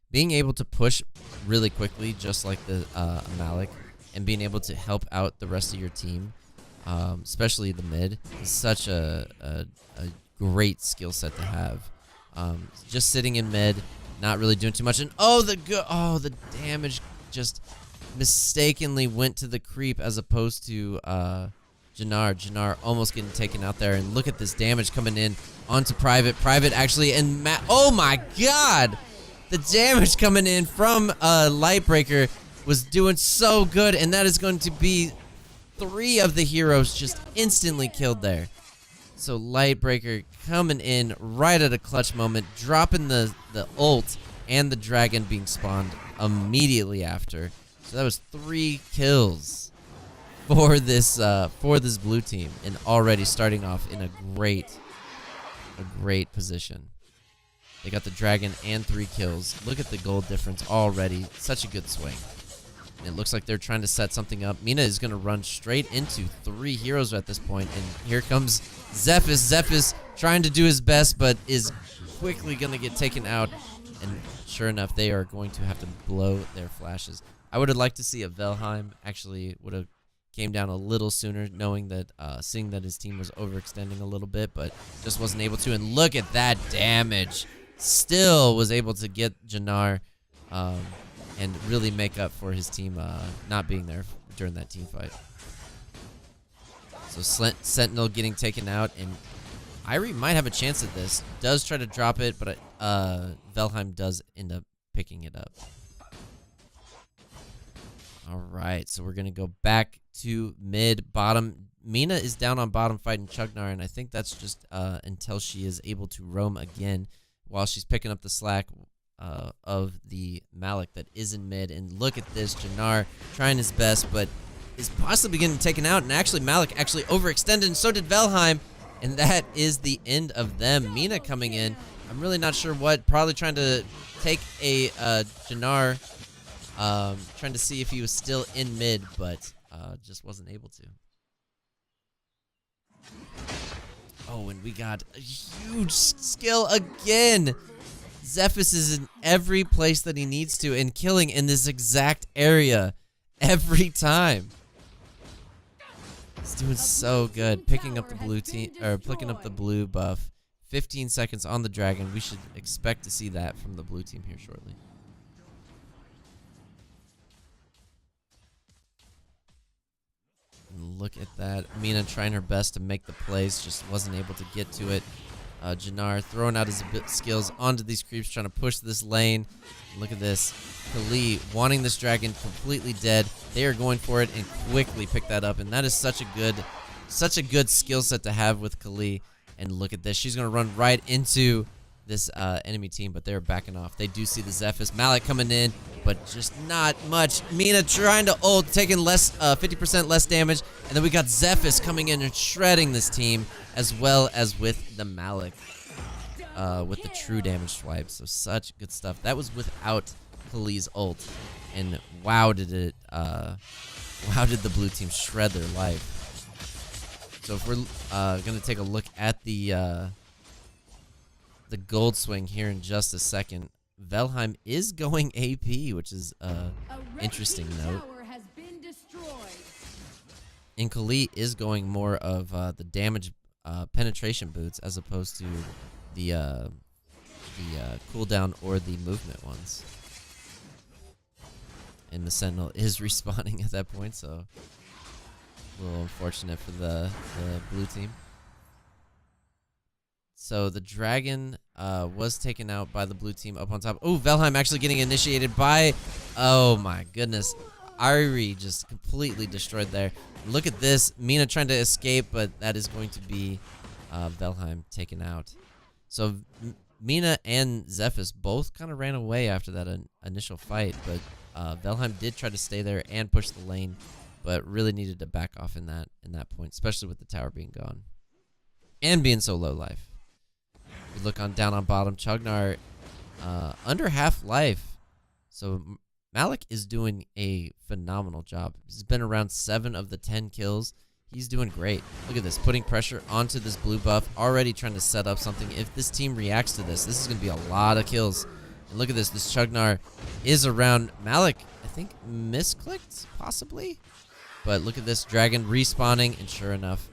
Being able to push really quickly, just like the Malik, and being able to help out the rest of your team, especially the mid, is such a great skill set to have. Just sitting in mid, not really doing too much, and the damage just mistakenly went to the creep as opposed to Jannar. Jannar almost getting taken out there, and look at this damage coming in onto Private. Private actually, and oh my god! The damage coming in from Lightbreaker was doing so good, and that is going to be 3 of the heroes just instantly killed there. So Lightbreaker coming in right at a clutch moment, dropping the ult and the dragon being spawned immediately after. So that was 3 kills for this blue team, and already starting off in a great position. They got the dragon and 3 kills. Look at the gold difference already. Such a good swing. And it looks like they're trying to set something up. Mina is going to run straight into 3 heroes at this point, and here comes Zephys. Zephys trying to do his best, but is quickly going to get taken out. And sure enough, they are going to have to blow their flashes. I would have liked to see a Velheim actually would have came down a little sooner, knowing that, seeing that his team was overextending a little bit, but just wasn't able to. And look at that damage. Still was able to get Jannar and really make up for his team not being there during that team fight. So Sentinel getting taken out, and Irie might have a chance at this. Does try to drop it, but Velheim does end up picking it up. All right, so we're going to go back to mid-bottom. Mina is down on bottom fighting Chugnar, and I think that's just until she is able to roam again while she's picking up the slack of the Malik that is in mid. And look at this, Jannar trying his best, but is possibly getting taken out, and actually Malik actually overextended, and so did Velheim, and that is the end of them. Mina coming in. I'm really not sure what. Probably trying to take a Jannar, trying to see if he was still in mid, but just wasn't able to. Oh, and we got a huge skill again. Zephys is in every place that he needs to and killing in this exact area every time. He's doing so good. Picking up the blue team, or picking up the blue buff. 15 seconds on the dragon. We should expect to see that from the blue team here shortly. And look at that. Mina trying her best to make the plays, just wasn't able to get to it. Jannar throwing out his skills onto these creeps, trying to push this lane. Look at this. Kali wanting this dragon completely dead. They are going for it and quickly pick that up, and that is such a good skill set to have with Kali. And look at this. She's going to run right into this enemy team, but they're backing off. They do see the Zephys. Malik coming in, but just not much. Mina trying to ult, taking less, 50% less damage. And then we got Zephys coming in and shredding this team, as well as with the Malik, with the true damage swipe. So such good stuff. That was without Kali's ult. And wow, did it, wow, did the blue team shred their life. So if we're going to take a look at the gold swing here in just a second, Velheim is going AP, which is interesting note. And Kali is going more of the damage penetration boots as opposed to the cooldown or the movement ones. And the Sentinel is respawning at that point, so a little unfortunate for the blue team. So the dragon was taken out by the blue team up on top. Oh, Velheim actually getting initiated by... Oh my goodness. Irie just completely destroyed there. Look at this. Mina trying to escape, but that is going to be Velheim taken out. So Mina and Zephys both kind of ran away after that initial fight, but Velheim did try to stay there and push the lane, but really needed to back off in that point, especially with the tower being gone and being so low life. We look down on bottom. Chugnar under half life, so Malik is doing a phenomenal job. He's been around 7 of the 10 kills. He's doing great. Look at this, putting pressure onto this blue buff, already trying to set up something. If this team reacts to this, this is going to be a lot of kills. And look at this, Chugnar is around Malik. I think misclicked, possibly. But look at this, dragon respawning, and sure enough,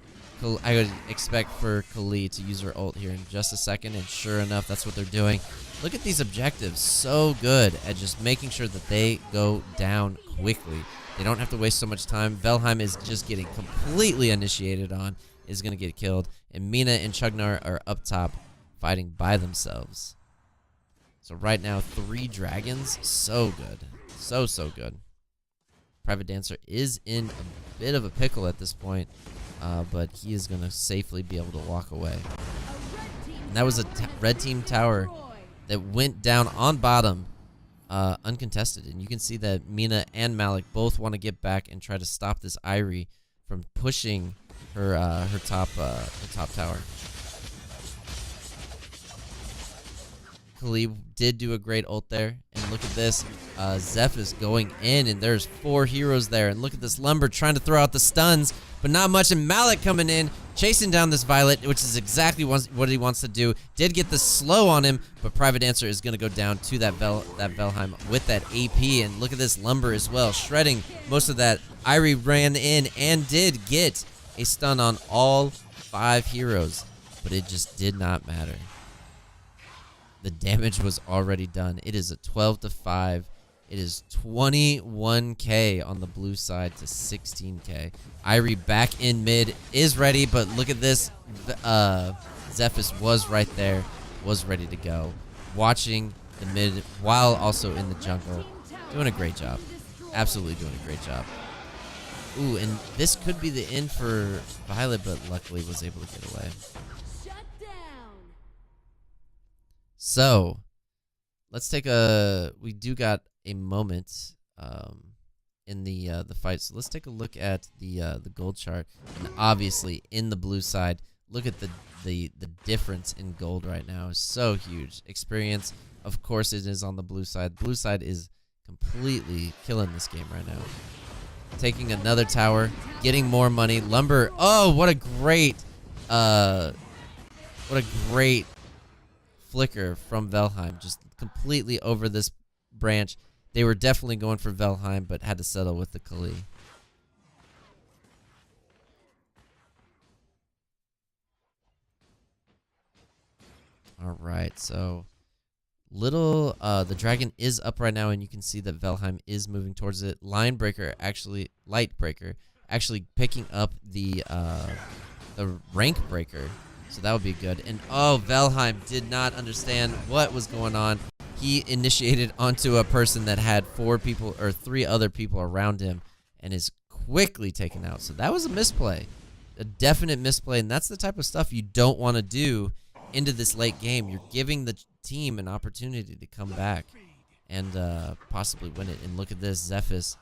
I would expect for Kali to use her ult here in just a second, and sure enough, that's what they're doing. Look at these objectives, so good at just making sure that they go down quickly. They don't have to waste so much time. Velheim is just getting completely initiated on, is going to get killed, and Mina and Chugnar are up top fighting by themselves. So right now, 3 dragons, so good. So good. Private Dancer is in a bit of a pickle at this point, but he is going to safely be able to walk away. And that was a red team tower that went down on bottom, uncontested. And you can see that Mina and Malik both want to get back and try to stop this Irie from pushing her top tower. Kali did do a great ult there, and look at this, Zephys going in, and there's 4 heroes there, and look at this Lumber trying to throw out the stuns, but not much, and Malik coming in, chasing down this Violet, which is exactly what he wants to do. Did get the slow on him, but Private Dancer is going to go down to that Velheim with that AP, and look at this Lumber as well, shredding most of that. Irie ran in and did get a stun on all 5 heroes, but it just did not matter. The damage was already done. It is a 12-5. It is 21k on the blue side to 16k. Irie back in mid is ready, but look at this. Zephys was right there, was ready to go. Watching the mid while also in the jungle. Doing a great job. Absolutely doing a great job. Ooh, and this could be the end for Violet, but luckily was able to get away. So, let's take we do got a moment in the fight. So let's take a look at the gold chart. And obviously, in the blue side, look at the difference in gold right now is so huge. Experience, of course, it is on the blue side. Blue side is completely killing this game right now. Taking another tower, getting more money. Lumber. Oh, what a great flicker from Velheim. Just completely over this branch. They were definitely going for Velheim, but had to settle with the Kali. All right, so the dragon is up right now, and you can see that Velheim is moving towards it. Lightbreaker actually picking up the rank breaker, so that would be good. And oh, Velheim did not understand what was going on. He initiated onto a person that had 3 other people around him, and is quickly taken out. So that was a misplay, a definite misplay, and that's the type of stuff you don't want to do into this late game. You're giving the team an opportunity to come back and possibly win it. And look at this, Zephys,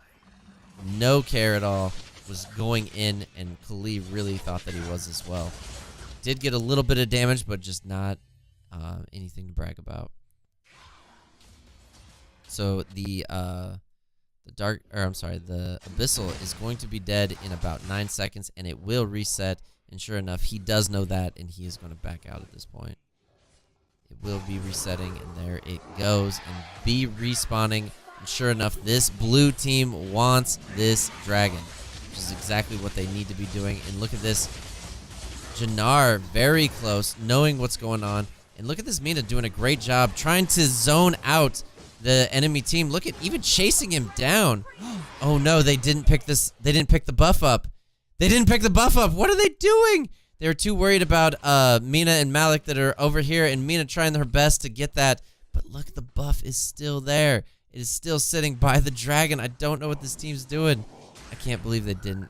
no care at all, was going in, and Kali really thought that he was as well. Did get a little bit of damage, but just not anything to brag about. So the Abyssal is going to be dead in about 9 seconds, and it will reset. And sure enough, he does know that, and he is going to back out at this point. It will be resetting, and there it goes, and be respawning. And sure enough, this blue team wants this dragon, which is exactly what they need to be doing. And look at this, Jannar very close, knowing what's going on. And look at this Mina doing a great job trying to zone out the enemy team. Look at even chasing him down. Oh no, they didn't pick this. They didn't pick the buff up. They didn't pick the buff up. What are they doing? They were too worried about Mina and Malik that are over here, and Mina trying her best to get that. But look, the buff is still there. It is still sitting by the dragon. I don't know what this team's doing. I can't believe they didn't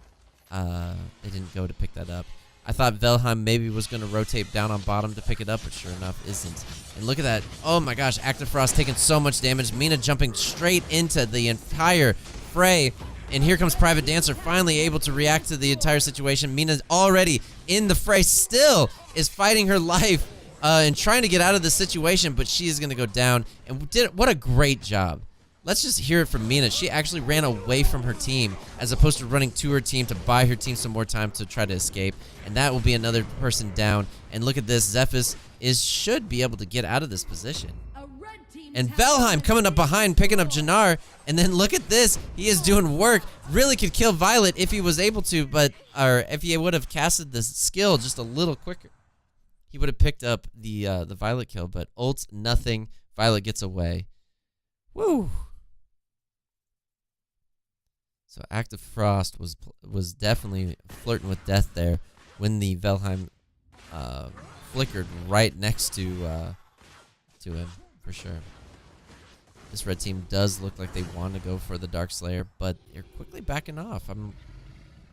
go to pick that up. I thought Velheim maybe was going to rotate down on bottom to pick it up, but sure enough, isn't. And look at that. Oh my gosh, Active Frost taking so much damage. Mina jumping straight into the entire fray. And here comes Private Dancer, finally able to react to the entire situation. Mina's already in the fray, still is fighting her life and trying to get out of the situation, but she is going to go down. And what a great job. Let's just hear it from Mina. She actually ran away from her team as opposed to running to her team to buy her team some more time to try to escape. And that will be another person down. And look at this. Zephys should be able to get out of this position. And Velheim coming up behind, picking up Jannar. And then look at this. He is doing work. Really could kill Violet if he was able to, or if he would have casted the skill just a little quicker. He would have picked up the Violet kill, but ult, nothing. Violet gets away. Woo! So Active Frost was definitely flirting with death there when the Velheim flickered right next to him, for sure. This red team does look like they want to go for the Dark Slayer, but they're quickly backing off. I'm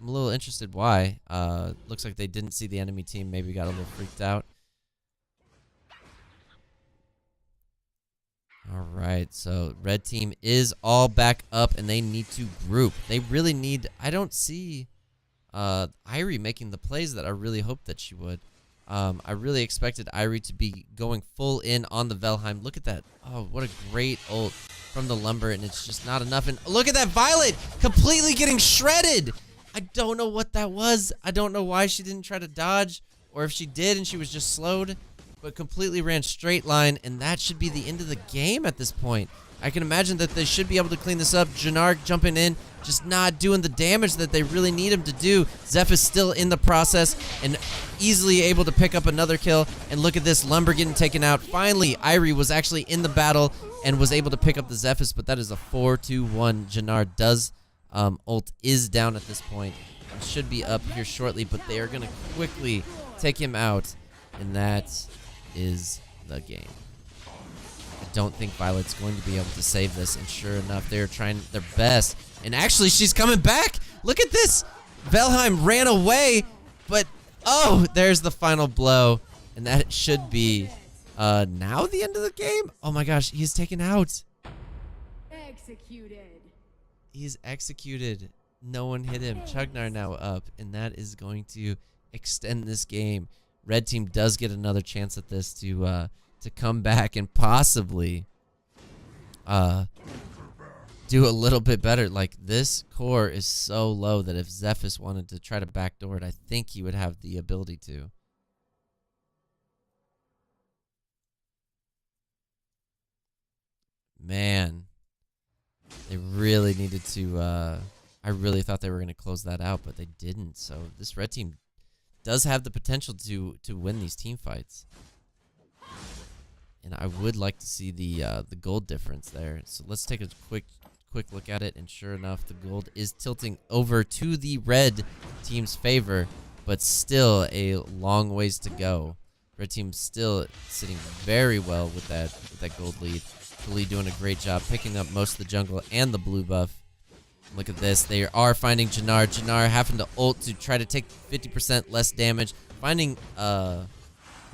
a little interested why. Looks like they didn't see the enemy team, maybe got a little freaked out. All right, so red team is all back up, and they need to group. They really need. I don't see Irie making the plays that I really hoped that she would. I really expected Irie to be going full in on the Velheim. Look at that. Oh, what a great ult from the Lumber, and it's just not enough. And look at that Violet completely getting shredded. I don't know what that was. I don't know why she didn't try to dodge, or if she did and she was just slowed, but completely ran straight line, and that should be the end of the game at this point. I can imagine that they should be able to clean this up. Jannar jumping in, just not doing the damage that they really need him to do. Zeph is still in the process and easily able to pick up another kill. And look at this, Lumber getting taken out. Finally, Irie was actually in the battle and was able to pick up the Zephys, but that is a 4-2-1. Jannar does, ult is down at this point and should be up here shortly, but they are going to quickly take him out, and that is the game. I don't think Violet's going to be able to save this, and sure enough, they're trying their best. And actually, she's coming back. Look at this. Velheim ran away, but oh, there's the final blow, and that should be now the end of the game. Oh my gosh, he's taken out. Executed. is executed. No one hit him. Chugnar now up, and that is going to extend this game. Red team does get another chance at this to come back and possibly do a little bit better. Like, this core is so low that if Zephys wanted to try to backdoor it, I think he would have the ability to. Man, they really needed to, I really thought they were going to close that out, but they didn't. So this red team does have the potential to win these team fights. And I would like to see the gold difference there. So let's take a quick look at it, and sure enough, the gold is tilting over to the red team's favor, but still a long ways to go. Red team still sitting very well with that gold lead. Khalid doing a great job picking up most of the jungle and the blue buff. Look at this. They are finding Jannar. Jannar having to ult to try to take 50% less damage. Finding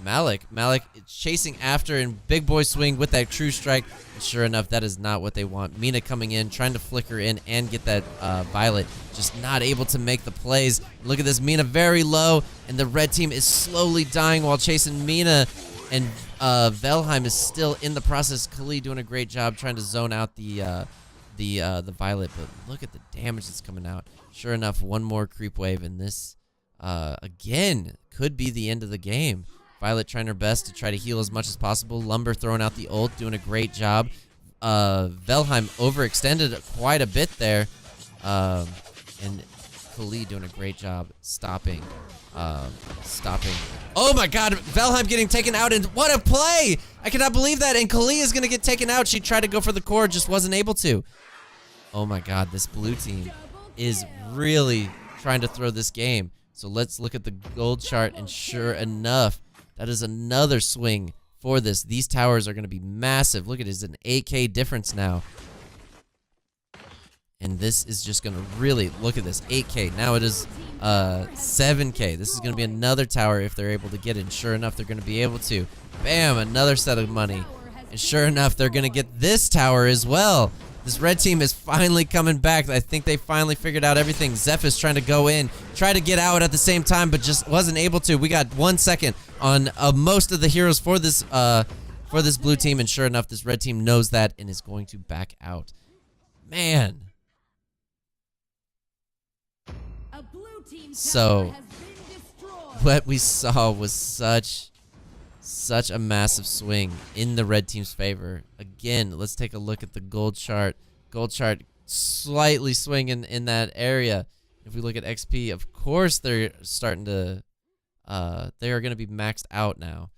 Malik. Malik chasing after and big boy swing with that true strike. And sure enough, that is not what they want. Mina coming in, trying to flicker in and get that Violet. Just not able to make the plays. Look at this. Mina very low, and the red team is slowly dying while chasing Mina. And Velheim is still in the process. Khalid doing a great job trying to zone out the Violet, but look at the damage that's coming out. Sure enough, one more creep wave, and this again could be the end of the game. Violet trying her best to try to heal as much as possible. Lumber throwing out the ult, doing a great job. Velheim overextended quite a bit there, and Khalid doing a great job stopping. Oh my god, Velheim getting taken out, and what a play! I cannot believe that, and Khalid is going to get taken out. She tried to go for the core, just wasn't able to. Oh my god, this blue team is really trying to throw this game. So let's look at the gold chart, and sure enough, that is another swing for this. These towers are going to be massive. Look at it, it's an 8K difference now. And this is just going to really, look at this, 8K. Now it is 7K. This is going to be another tower if they're able to get it. And sure enough, they're going to be able to. Bam, another set of money. And sure enough, they're going to get this tower as well. This red team is finally coming back. I think they finally figured out everything. Zephys trying to go in, try to get out at the same time, but just wasn't able to. We got 1 second on most of the heroes for this blue team. And sure enough, this red team knows that and is going to back out. Man. So, what we saw was such a massive swing in the red team's favor. Again, let's take a look at the gold chart. Gold chart slightly swinging in that area. If we look at XP, of course they're starting to, they are going to be maxed out now.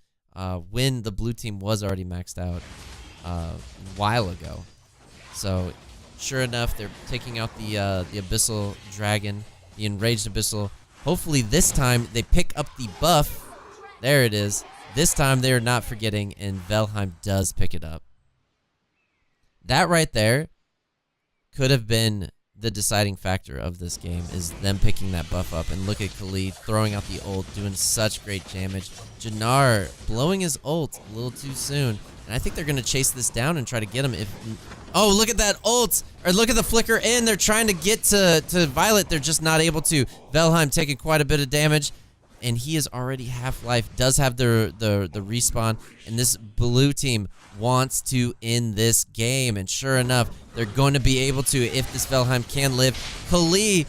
When the blue team was already maxed out a while ago. So, sure enough, they're taking out the Abyssal Dragon. The Enraged Abyssal. Hopefully this time they pick up the buff. There it is. This time they're not forgetting, and Velheim does pick it up. That right there could have been the deciding factor of this game, is them picking that buff up. And look at Khalid throwing out the ult, doing such great damage. Jannar blowing his ult a little too soon. And I think they're going to chase this down and try to get him. Oh, look at that ult. Or look at the flicker in. They're trying to get to Violet. They're just not able to. Velheim taking quite a bit of damage. And he is already half-life. Does have the respawn. And this blue team wants to end this game. And sure enough, they're going to be able to if this Velheim can live. Khalid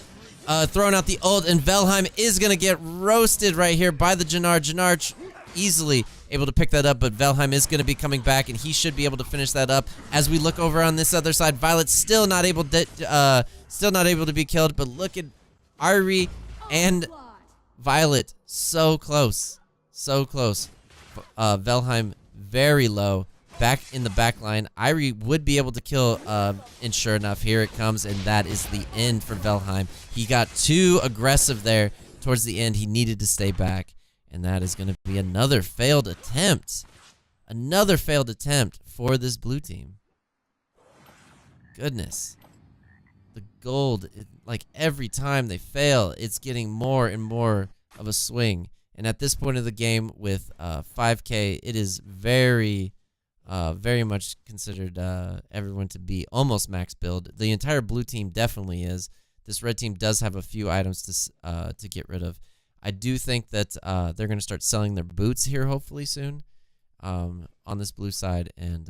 throwing out the ult. And Velheim is going to get roasted right here by the Jannar. Jannar easily able to pick that up, but Velheim is going to be coming back, and he should be able to finish that up. As we look over on this other side, Violet's still not able to be killed, but look at Ari and Violet, so close, so close. Velheim very low, back in the back line. Ari would be able to kill, and sure enough, here it comes, and that is the end for Velheim. He got too aggressive there towards the end. He needed to stay back. And that is going to be another failed attempt. Another failed attempt for this blue team. Goodness. The gold, like every time they fail, it's getting more and more of a swing. And at this point of the game with 5K, it is very Very much considered everyone to be almost max build. The entire blue team definitely is. This red team does have a few items to get rid of. I do think that they're going to start selling their boots here hopefully soon on this blue side, and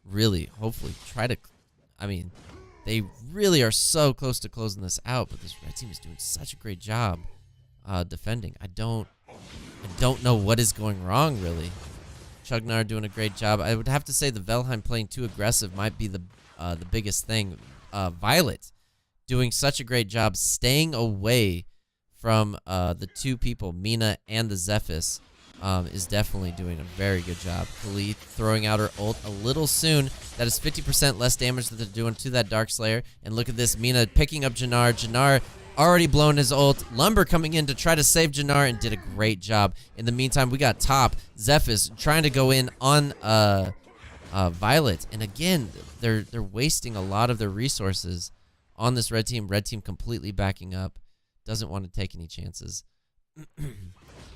really, hopefully, try to... I mean, they really are so close to closing this out, but this red team is doing such a great job defending. I don't know what is going wrong, really. Chugnar doing a great job. I would have to say the Velheim playing too aggressive might be the biggest thing. Violet doing such a great job staying away from the two people, Mina and the Zephys, is definitely doing a very good job. Khalid throwing out her ult a little soon. That is 50% less damage that they're doing to that Darkslayer. And look at this, Mina picking up Jannar. Jannar already blown his ult. Lumber coming in to try to save Jannar and did a great job. In the meantime, we got top. Zephys trying to go in on Violet. And again, they're wasting a lot of their resources on this red team. Red team completely backing up. Doesn't want to take any chances.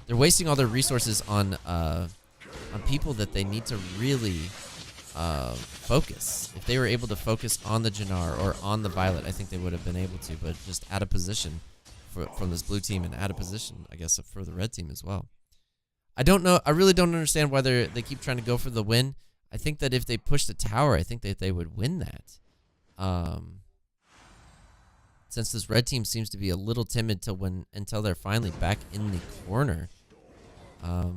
They're wasting all their resources on people that they need to really focus. If they were able to focus on the Jannar or on the Violet, I think they would have been able to, but just out of position from this blue team and out of position, I guess, for the red team as well. I don't know. I really don't understand why they keep trying to go for the win. I think that if they push the tower, I think that they would win that. Since this red team seems to be a little timid until they're finally back in the corner. All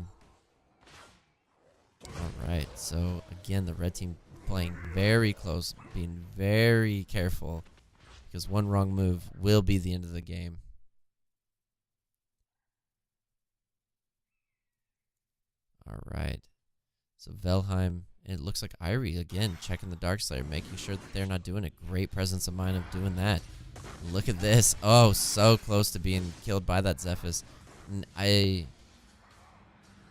right, so again, the red team playing very close, being very careful, because one wrong move will be the end of the game. All right, so Velheim, it looks like Irie again checking the Darkslayer, making sure that they're not doing a great presence of mind of doing that. Look at this. Oh, so close to being killed by that Zephys. And I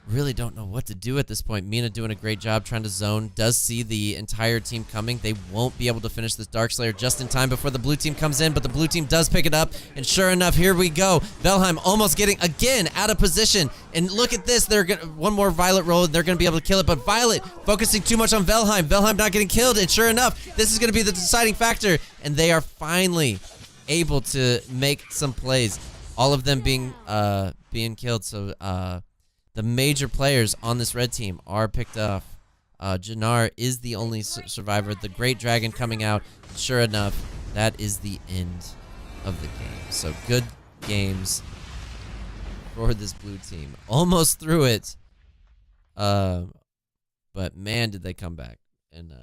really don't know what to do at this point. Mina doing a great job trying to zone. Does see the entire team coming. They won't be able to finish this Darkslayer just in time before the blue team comes in, but the blue team does pick it up. And sure enough, here we go. Velheim almost getting, again, out of position. And look at this. They're gonna, one more Violet roll, and they're going to be able to kill it. But Violet focusing too much on Velheim. Velheim not getting killed. And sure enough, this is going to be the deciding factor. And they are finally able to make some plays. All of them being killed. So the major players on this red team are picked off. Jannar is the only survivor. The Great Dragon coming out. Sure enough, that is the end of the game. So good games for this blue team. Almost through it. But man, did they come back. And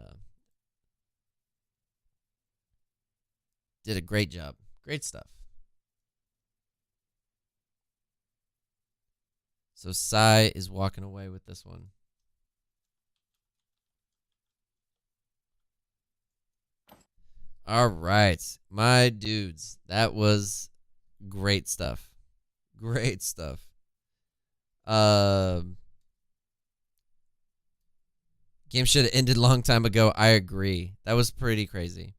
did a great job. Great stuff. So Sai is walking away with this one. All right, my dudes. That was great stuff. Great stuff. Game should have ended a long time ago. I agree. That was pretty crazy.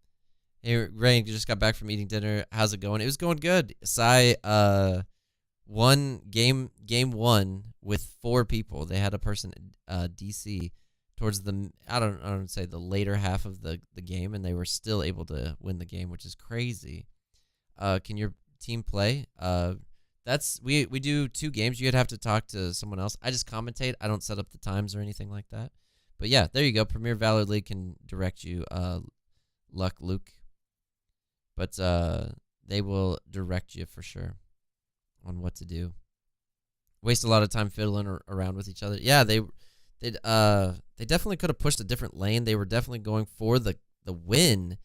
Hey, Ray, you just got back from eating dinner. How's it going? It was going good. Sai won game one with 4 people. They had a person DC towards the I don't say the later half of the game, and they were still able to win the game, which is crazy. Can your team play? That's we do 2 games. You'd have to talk to someone else. I just commentate. I don't set up the times or anything like that. But yeah, there you go. Premier Valor League can direct you. Luck Luke. But they will direct you for sure on what to do. Waste a lot of time fiddling around with each other. Yeah, they definitely could have pushed a different lane. They were definitely going for the win,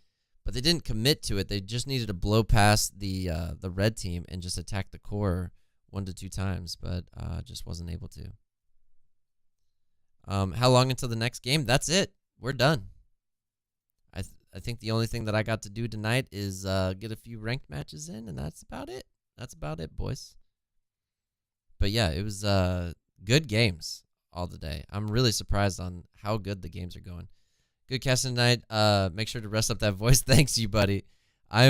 but they didn't commit to it. They just needed to blow past the red team and just attack the core 1 to 2 times, but just wasn't able to. How long until the next game? That's it. We're done. I think the only thing that I got to do tonight is get a few ranked matches in, and that's about it. That's about it, boys. But yeah, it was good games all the day. I'm really surprised on how good the games are going. Good casting tonight. Make sure to rest up that voice. Thanks you, buddy. I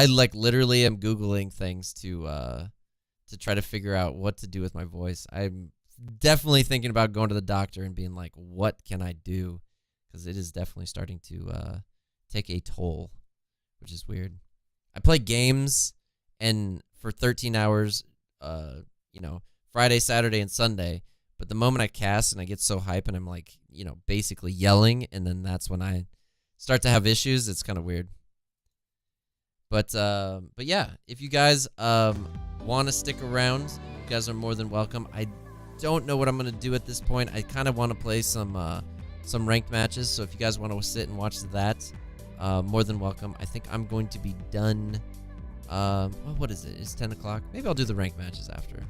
like literally am Googling things to try to figure out what to do with my voice. I'm definitely thinking about going to the doctor and being like, what can I do? Because it is definitely starting to take a toll, which is weird. I play games and for 13 hours, Friday, Saturday, and Sunday. But the moment I cast and I get so hype and I'm like, basically yelling, and then that's when I start to have issues. It's kind of weird. But yeah, if you guys want to stick around, you guys are more than welcome. I don't know what I'm gonna do at this point. I kind of want to play some ranked matches. So if you guys want to sit and watch that, more than welcome. I think I'm going to be done. What is it? It's 10 o'clock. Maybe I'll do the ranked matches after.